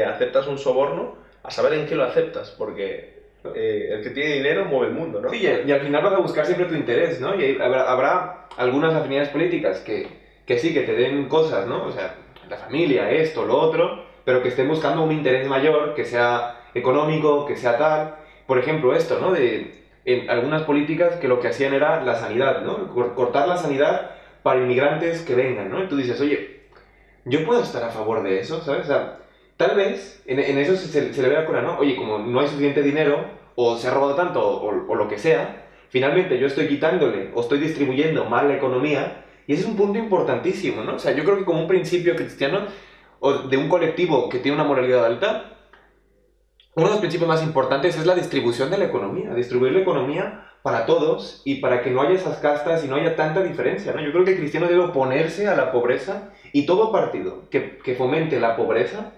Speaker 2: aceptas un soborno, a saber en qué lo aceptas, porque el que tiene dinero mueve el mundo, ¿no?
Speaker 1: Sí, y al final vas a buscar siempre tu interés, ¿no? Y habrá algunas afinidades políticas que sí, que te den cosas, ¿no? O sea, la familia, esto, lo otro, pero que estén buscando un interés mayor, que sea económico, que sea tal. Por ejemplo, esto, ¿no? En algunas políticas que lo que hacían era la sanidad, ¿no? Cortar la sanidad para inmigrantes que vengan, ¿no? Y tú dices, oye, yo puedo estar a favor de eso, ¿sabes? O sea, tal vez en eso se le ve la cura, ¿no? Oye, como no hay suficiente dinero, o se ha robado tanto, o lo que sea, finalmente yo estoy quitándole, o estoy distribuyendo mal la economía, y ese es un punto importantísimo, ¿no? O sea, yo creo que como un principio cristiano, o de un colectivo que tiene una moralidad alta, uno de los principios más importantes es la distribución de la economía, distribuir la economía para todos y para que no haya esas castas y no haya tanta diferencia, ¿no? Yo creo que el cristiano debe oponerse a la pobreza y todo partido que fomente la pobreza.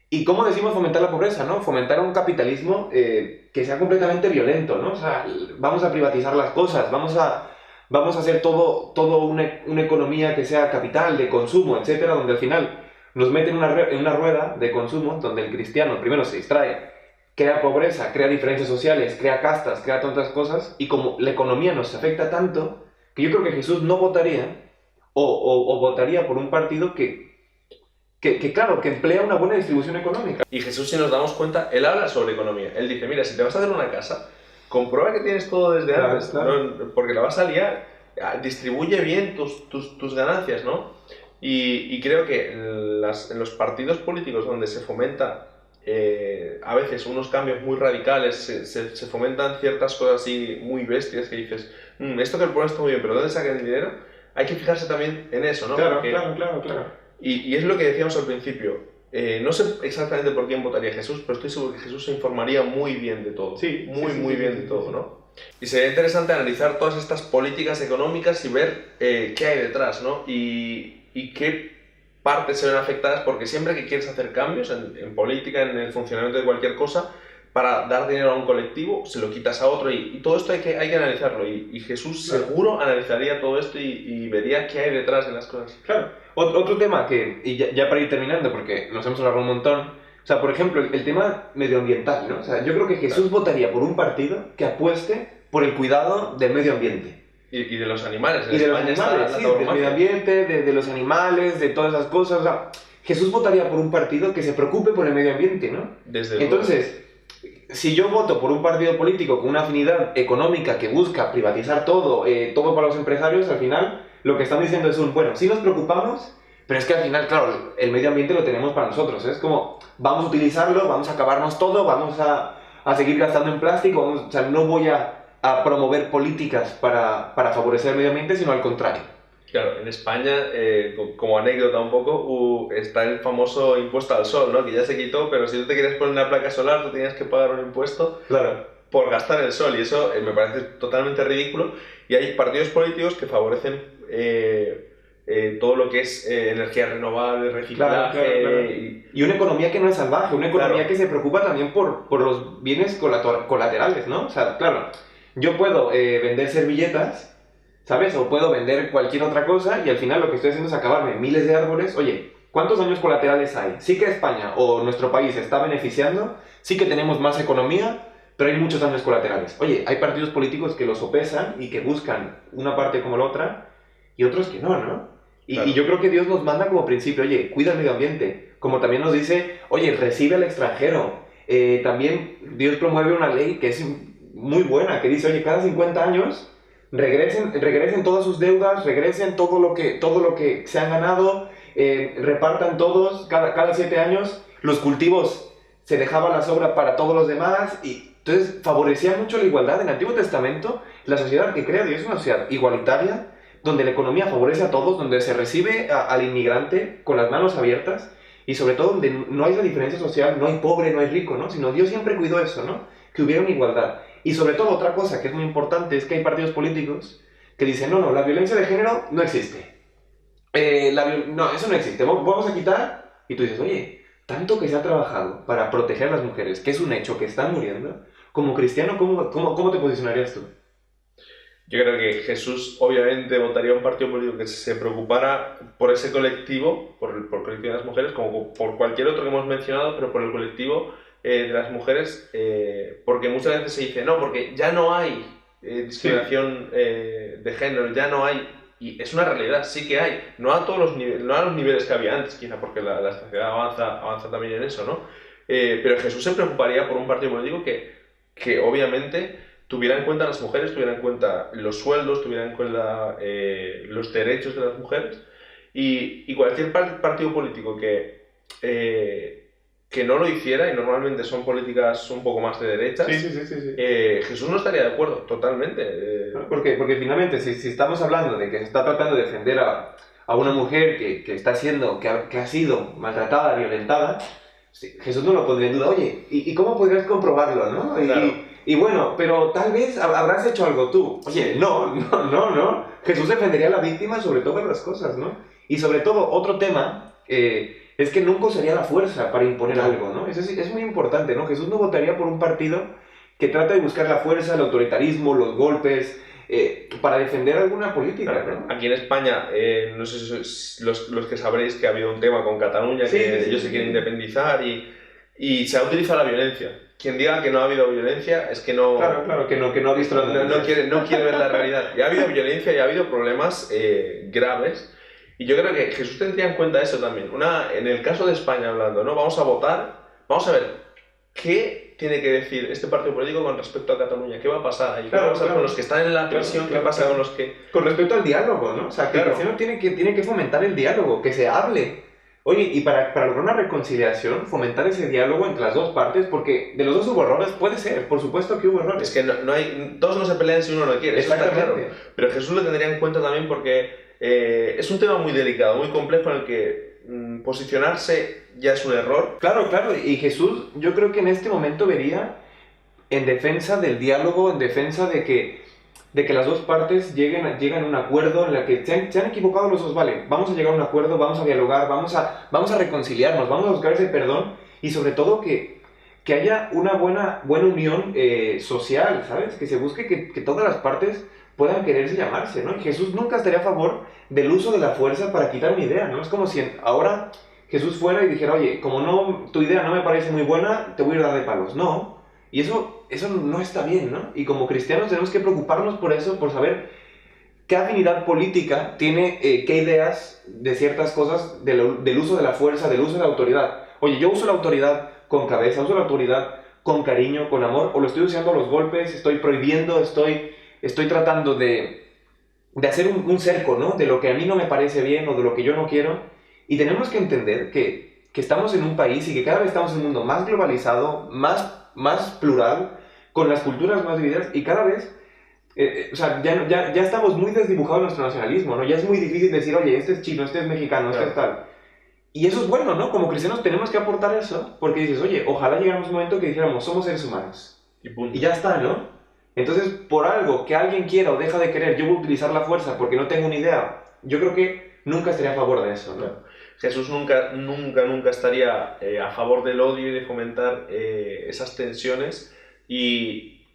Speaker 1: ¿Y cómo decimos fomentar la pobreza, no? Fomentar un capitalismo que sea completamente violento, ¿no? O sea, vamos a privatizar las cosas, vamos a hacer todo una economía que sea capital, de consumo, etcétera, donde al final nos meten en una rueda de consumo donde el cristiano primero se distrae, crea pobreza, crea diferencias sociales, crea castas, crea tantas cosas, y como la economía nos afecta tanto, que yo creo que Jesús no votaría o votaría por un partido claro, que emplea una buena distribución económica.
Speaker 2: Y Jesús, si nos damos cuenta, él habla sobre economía. Él dice, mira, si te vas a hacer una casa, comprueba que tienes todo desde antes,
Speaker 1: claro.
Speaker 2: ¿no? Porque la vas a liar. Distribuye bien tus ganancias, ¿no? Y creo que en los partidos políticos donde se fomenta a veces unos cambios muy radicales, se fomentan ciertas cosas así muy bestias que dices, esto que el pueblo está muy bien, pero ¿dónde sacan el dinero? Hay que fijarse también en eso, ¿no?
Speaker 1: Claro,
Speaker 2: Porque,
Speaker 1: claro.
Speaker 2: Y es lo que decíamos al principio. No sé exactamente por quién votaría Jesús, pero estoy seguro que Jesús se informaría muy bien de todo.
Speaker 1: Sí,
Speaker 2: muy bien de todo, ¿no? Y sería interesante analizar todas estas políticas económicas y ver qué hay detrás, ¿no? Y qué partes se ven afectadas, porque siempre que quieres hacer cambios en política, en el funcionamiento de cualquier cosa, para dar dinero a un colectivo, se lo quitas a otro y todo esto hay que analizarlo. Y Jesús seguro analizaría todo esto y vería qué hay detrás de las cosas.
Speaker 1: Claro. Otro tema y ya para ir terminando, porque nos hemos hablado un montón, o sea, por ejemplo, el tema medioambiental, ¿no? O sea, yo creo que Jesús votaría por un partido que apueste por el cuidado del medio ambiente.
Speaker 2: Y de los animales.
Speaker 1: Y de los animales, sí, del medio ambiente, de los animales, de todas esas cosas. O sea, Jesús votaría por un partido que se preocupe por el medio ambiente, ¿no? Entonces, si yo voto por un partido político con una afinidad económica que busca privatizar todo para los empresarios, al final lo que están diciendo es bueno, sí nos preocupamos, pero es que al final, claro, el medio ambiente lo tenemos para nosotros. Es como, vamos a utilizarlo, vamos a acabarnos todo, vamos a seguir gastando en plástico, o sea, no voy a promover políticas para favorecer el medio ambiente, sino al contrario.
Speaker 2: Claro, en España, como anécdota un poco, está el famoso impuesto al sol, ¿no? Que ya se quitó, pero si tú te quieres poner una placa solar, tú tenías que pagar un impuesto por gastar el sol, y eso me parece totalmente ridículo. Y hay partidos políticos que favorecen todo lo que es energía renovable, reciclaje...
Speaker 1: Claro. Y una economía que no es salvaje, una economía que se preocupa también por los bienes colaterales, ¿no? O sea, claro, yo puedo vender servilletas, ¿sabes? O puedo vender cualquier otra cosa y al final lo que estoy haciendo es acabarme miles de árboles. Oye, ¿cuántos daños colaterales hay? Sí que España o nuestro país se está beneficiando, sí que tenemos más economía, pero hay muchos daños colaterales. Oye, hay partidos políticos que lo sopesan y que buscan una parte como la otra y otros que no, ¿no? Y yo creo que Dios nos manda como principio, oye, cuida el medio ambiente. Como también nos dice, oye, recibe al extranjero. También Dios promueve una ley que es muy buena, que dice, oye, cada 50 años regresen todas sus deudas, regresen todo lo que se han ganado, repartan todos, cada 7 años, los cultivos se dejaban la sobra para todos los demás, y entonces favorecía mucho la igualdad. En el Antiguo Testamento, la sociedad que crea Dios es una sociedad igualitaria, donde la economía favorece a todos, donde se recibe al inmigrante con las manos abiertas, y sobre todo donde no hay esa diferencia social, no hay pobre, no hay rico, ¿no? Sino Dios siempre cuidó eso, ¿no? Que hubiera una igualdad. Y sobre todo otra cosa que es muy importante es que hay partidos políticos que dicen, no, la violencia de género no existe. No, eso no existe. Vamos a quitar y tú dices, oye, tanto que se ha trabajado para proteger a las mujeres, que es un hecho que están muriendo, como cristiano, ¿cómo te posicionarías tú?
Speaker 2: Yo creo que Jesús obviamente votaría un partido político que se preocupara por ese colectivo, por el colectivo de las mujeres, como por cualquier otro que hemos mencionado, pero por el colectivo de las mujeres, porque muchas veces se dice, no, porque ya no hay discriminación de género, ya no hay, y es una realidad, sí que hay, no a todos los niveles, no a los niveles que había antes, quizá porque la sociedad avanza también en eso, ¿no? Pero Jesús se preocuparía por un partido político que obviamente tuviera en cuenta a las mujeres, tuviera en cuenta los sueldos, tuviera en cuenta los derechos de las mujeres y cualquier partido político que no lo hiciera, y normalmente son políticas un poco más de derechas,
Speaker 1: Sí.
Speaker 2: Jesús no estaría de acuerdo, totalmente.
Speaker 1: Porque finalmente, si estamos hablando de que se está tratando de defender a una mujer que está siendo, que ha sido maltratada, violentada, sí, Jesús no lo pondría en duda. Oye, ¿y cómo podrías comprobarlo, no?
Speaker 2: Claro.
Speaker 1: Y bueno, pero tal vez habrás hecho algo tú. Oye, no. Jesús defendería a la víctima sobre todas las cosas, ¿no? Y sobre todo, otro tema es que nunca usaría la fuerza para imponer algo, ¿no? Eso es muy importante, ¿no? Jesús no votaría por un partido que trata de buscar la fuerza, el autoritarismo, los golpes, para defender alguna política,
Speaker 2: Claro,
Speaker 1: ¿no?
Speaker 2: aquí en España, no sé si los que sabréis que ha habido un tema con Cataluña,
Speaker 1: Sí,
Speaker 2: que
Speaker 1: sí,
Speaker 2: ellos se
Speaker 1: sí.
Speaker 2: quieren independizar y se ha utilizado la violencia. Quien diga que no ha habido violencia es que no,
Speaker 1: Claro, que no ha visto las noticias.
Speaker 2: no quiere ver la realidad. Y ha habido violencia y ha habido problemas graves. Y yo creo que Jesús tendría en cuenta eso también. En el caso de España hablando, ¿no? Vamos a votar, vamos a ver qué tiene que decir este partido político con respecto a Cataluña. ¿Qué va a pasar ahí? ¿Qué va a pasar con los que están en la prisión? ¿Qué pasa con los que...?
Speaker 1: Con respecto al diálogo, ¿no? O sea, que el cristiano tiene que fomentar el diálogo, que se hable. Oye, y para lograr una reconciliación, fomentar ese diálogo entre las dos partes, porque de los dos hubo errores, puede ser, por supuesto que hubo errores.
Speaker 2: Es que no hay, dos no se pelean si uno no quiere, eso está claro. Pero Jesús lo tendría en cuenta también porque es un tema muy delicado, muy complejo en el que posicionarse ya es un error.
Speaker 1: Claro, y Jesús yo creo que en este momento vería en defensa del diálogo, en defensa de que las dos partes lleguen a un acuerdo en la que se han equivocado los dos, vale, vamos a llegar a un acuerdo, vamos a dialogar, vamos a reconciliarnos, vamos a buscar ese perdón y sobre todo que haya una buena unión social, ¿sabes? Que se busque que todas las partes puedan quererse llamarse, ¿no? Y Jesús nunca estaría a favor del uso de la fuerza para quitar una idea, ¿no? Es como si ahora Jesús fuera y dijera, oye, como no, tu idea no me parece muy buena, te voy a ir a dar de palos. No, y eso no está bien, ¿no? Y como cristianos tenemos que preocuparnos por eso, por saber qué afinidad política tiene, qué ideas de ciertas cosas del uso de la fuerza, del uso de la autoridad. Oye, yo uso la autoridad con cabeza, uso la autoridad con cariño, con amor, o lo estoy usando a los golpes, estoy prohibiendo, estoy tratando de hacer un cerco, ¿no? De lo que a mí no me parece bien o de lo que yo no quiero. Y tenemos que entender que estamos en un país y que cada vez estamos en un mundo más globalizado, más plural, con las culturas más divididas y cada vez, o sea, ya estamos muy desdibujados en nuestro nacionalismo, ¿no? Ya es muy difícil decir, oye, este es chino, este es mexicano, este es tal. Y eso es bueno, ¿no? Como cristianos tenemos que aportar eso, porque dices, oye, ojalá llegáramos a un momento que dijéramos, somos seres humanos. Y ya está, ¿no? Entonces, por algo que alguien quiera o deja de querer, yo voy a utilizar la fuerza porque no tengo ni idea, yo creo que nunca estaría a favor de eso, ¿no?
Speaker 2: Jesús nunca estaría a favor del odio y de fomentar esas tensiones y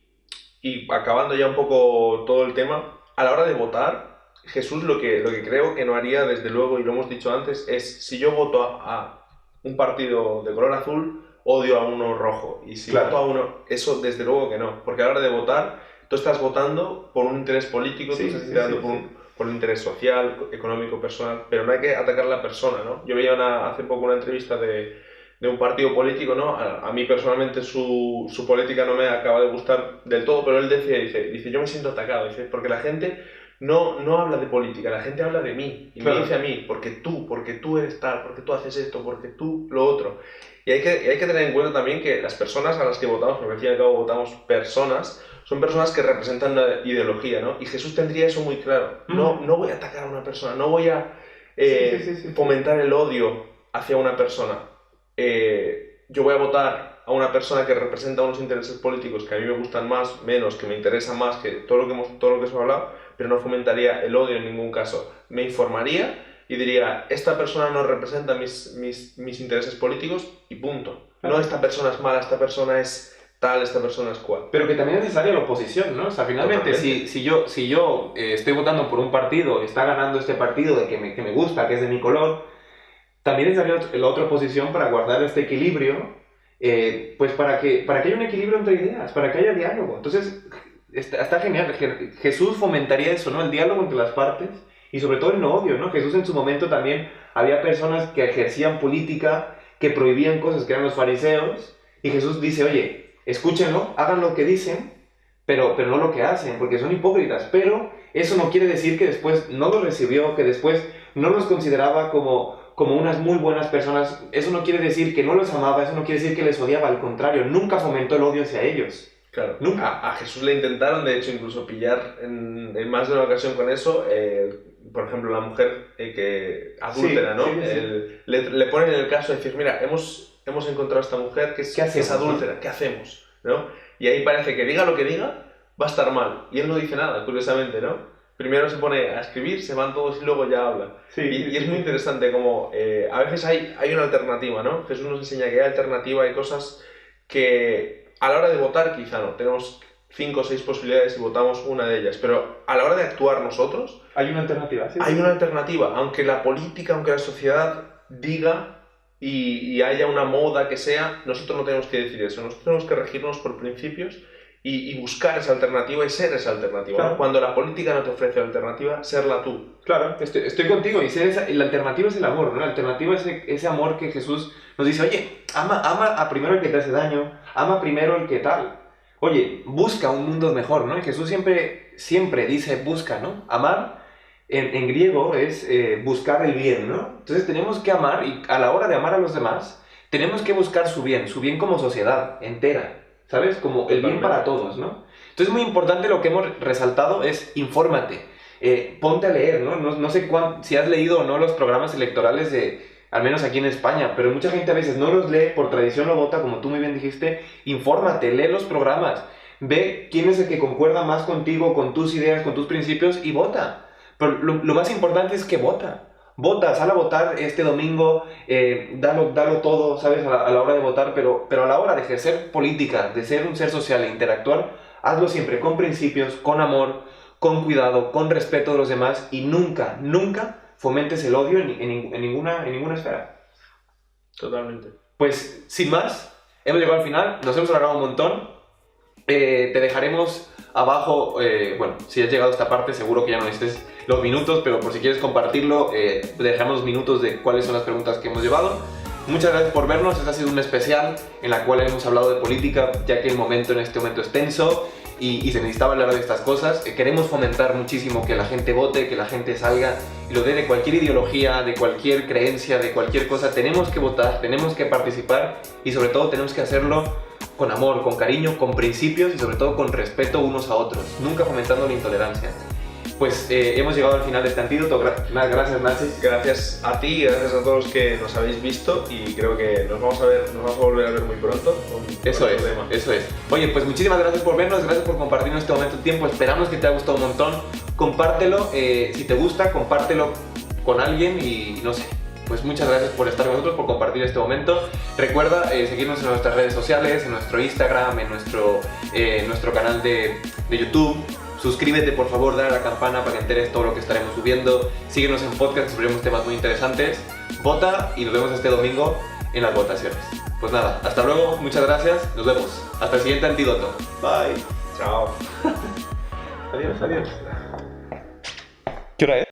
Speaker 2: acabando ya un poco todo el tema, a la hora de votar, Jesús lo que creo que no haría, desde luego, y lo hemos dicho antes, es si yo voto a un partido de color azul, odio a uno rojo. Y si voto a uno, eso desde luego que no. Porque a la hora de votar, tú estás votando por un interés político, tú estás tirando por un interés social, económico, personal, pero no hay que atacar a la persona, ¿no? Yo veía hace poco una entrevista de un partido político, ¿no? A mí personalmente su política no me acaba de gustar del todo, pero él dice, yo me siento atacado, dice, porque la gente no habla de política, la gente habla de mí, y me dice a mí, porque tú eres tal, porque tú haces esto, porque tú lo otro. Y hay que tener en cuenta también que las personas a las que votamos, porque al fin y al cabo votamos personas, son personas que representan una ideología, ¿no? Y Jesús tendría eso muy claro. No voy a atacar a una persona, no voy a fomentar el odio hacia una persona. Yo voy a votar a una persona que representa unos intereses políticos que a mí me gustan más, menos, que me interesan más que todo lo que hemos hablado, pero no fomentaría el odio en ningún caso. Me informaría y diría, esta persona no representa mis intereses políticos y punto. No, esta persona es mala, esta persona es tal, esta persona es cual.
Speaker 1: Pero que también es necesaria la oposición, ¿no? O sea, finalmente, si yo estoy votando por un partido, está ganando este partido de que me gusta, que es de mi color, también es necesaria la otra oposición para guardar este equilibrio, pues para que haya un equilibrio entre ideas, para que haya diálogo. Entonces, está genial. Jesús fomentaría eso, ¿no? El diálogo entre las partes y sobre todo el no odio, ¿no? Jesús en su momento también había personas que ejercían política, que prohibían cosas, que eran los fariseos, y Jesús dice, oye, escúchenlo, hagan lo que dicen, pero no lo que hacen, porque son hipócritas. Pero eso no quiere decir que después no los recibió, que después no los consideraba como unas muy buenas personas. Eso no quiere decir que no los amaba, eso no quiere decir que les odiaba, al contrario, nunca fomentó el odio hacia ellos.
Speaker 2: Claro,
Speaker 1: nunca.
Speaker 2: A Jesús le intentaron, de hecho, incluso pillar en más de una ocasión con eso. Por ejemplo, la mujer que adúltera, ¿no? Sí. Le ponen en el caso de decir, mira, hemos encontrado a esta mujer que es adúltera, ¿qué hacemos? ¿No? Y ahí parece que diga lo que diga, va a estar mal. Y él no dice nada, curiosamente, ¿no? Primero se pone a escribir, se van todos y luego ya habla.
Speaker 1: Sí,
Speaker 2: y es muy interesante como a veces hay una alternativa, ¿no? Jesús nos enseña que hay alternativa, hay cosas que a la hora de votar quizá no, tenemos 5 o 6 posibilidades y votamos una de ellas, pero a la hora de actuar nosotros...
Speaker 1: Hay una alternativa, sí.
Speaker 2: Hay una alternativa, aunque la política, aunque la sociedad diga y haya una moda que sea, nosotros no tenemos que decir eso, nosotros tenemos que regirnos por principios y buscar esa alternativa y ser esa alternativa.
Speaker 1: Claro.
Speaker 2: ¿No? Cuando la política no te ofrece alternativa, serla tú.
Speaker 1: Claro, estoy contigo, y la alternativa es el amor, ¿no? La alternativa es ese amor que Jesús nos dice, oye, ama a primero el que te hace daño, ama primero el que tal. Oye, busca un mundo mejor, ¿no? Y Jesús siempre dice busca, ¿no? Amar en griego es buscar el bien, ¿no? Entonces tenemos que amar, y a la hora de amar a los demás, tenemos que buscar su bien como sociedad entera, ¿sabes? Como el bien para todos, ¿no? Entonces muy importante, lo que hemos resaltado es infórmate, ponte a leer, ¿no? No sé si has leído o no los programas electorales al menos aquí en España, pero mucha gente a veces no los lee, por tradición lo vota, como tú muy bien dijiste. Infórmate, lee los programas, ve quién es el que concuerda más contigo, con tus ideas, con tus principios, y vota. Pero lo más importante es que vota, sal a votar este domingo, dalo todo, ¿sabes? A la hora de votar, pero a la hora de ejercer política, de ser un ser social e interactuar, hazlo siempre con principios, con amor, con cuidado, con respeto de los demás, y nunca fomentes el odio en ninguna esfera.
Speaker 2: Totalmente.
Speaker 1: Pues, sin más, hemos llegado al final, nos hemos alargado un montón. Te dejaremos abajo, bueno, si has llegado a esta parte, seguro que ya no necesites los minutos, pero por si quieres compartirlo, te dejamos minutos de cuáles son las preguntas que hemos llevado. Muchas gracias por vernos, este ha sido un especial en la cual hemos hablado de política, ya que el momento en este momento es tenso y se necesitaba hablar de estas cosas. Queremos fomentar muchísimo que la gente vote, que la gente salga y lo dé de cualquier ideología, de cualquier creencia, de cualquier cosa. Tenemos que votar, tenemos que participar y sobre todo tenemos que hacerlo con amor, con cariño, con principios y sobre todo con respeto unos a otros, nunca fomentando la intolerancia. Pues hemos llegado al final de este antídoto. Gracias, Nancy.
Speaker 2: Gracias a ti y gracias a todos los que nos habéis visto, y creo que nos vamos a volver a ver muy pronto con
Speaker 1: eso
Speaker 2: este tema.
Speaker 1: Eso es. Oye, pues muchísimas gracias por vernos, gracias por compartir en este momento de tiempo. Esperamos que te haya gustado un montón. Compártelo, si te gusta, compártelo con alguien y no sé. Pues muchas gracias por estar con nosotros, por compartir este momento. Recuerda seguirnos en nuestras redes sociales, en nuestro Instagram, en nuestro canal de YouTube. Suscríbete, por favor, dale a la campana para que enteres todo lo que estaremos subiendo. Síguenos en podcast, subiremos temas muy interesantes. Vota y nos vemos este domingo en las votaciones. Pues nada, hasta luego, muchas gracias, nos vemos. Hasta el siguiente antídoto. Bye.
Speaker 2: Chao.
Speaker 1: Adiós. ¿Qué hora es?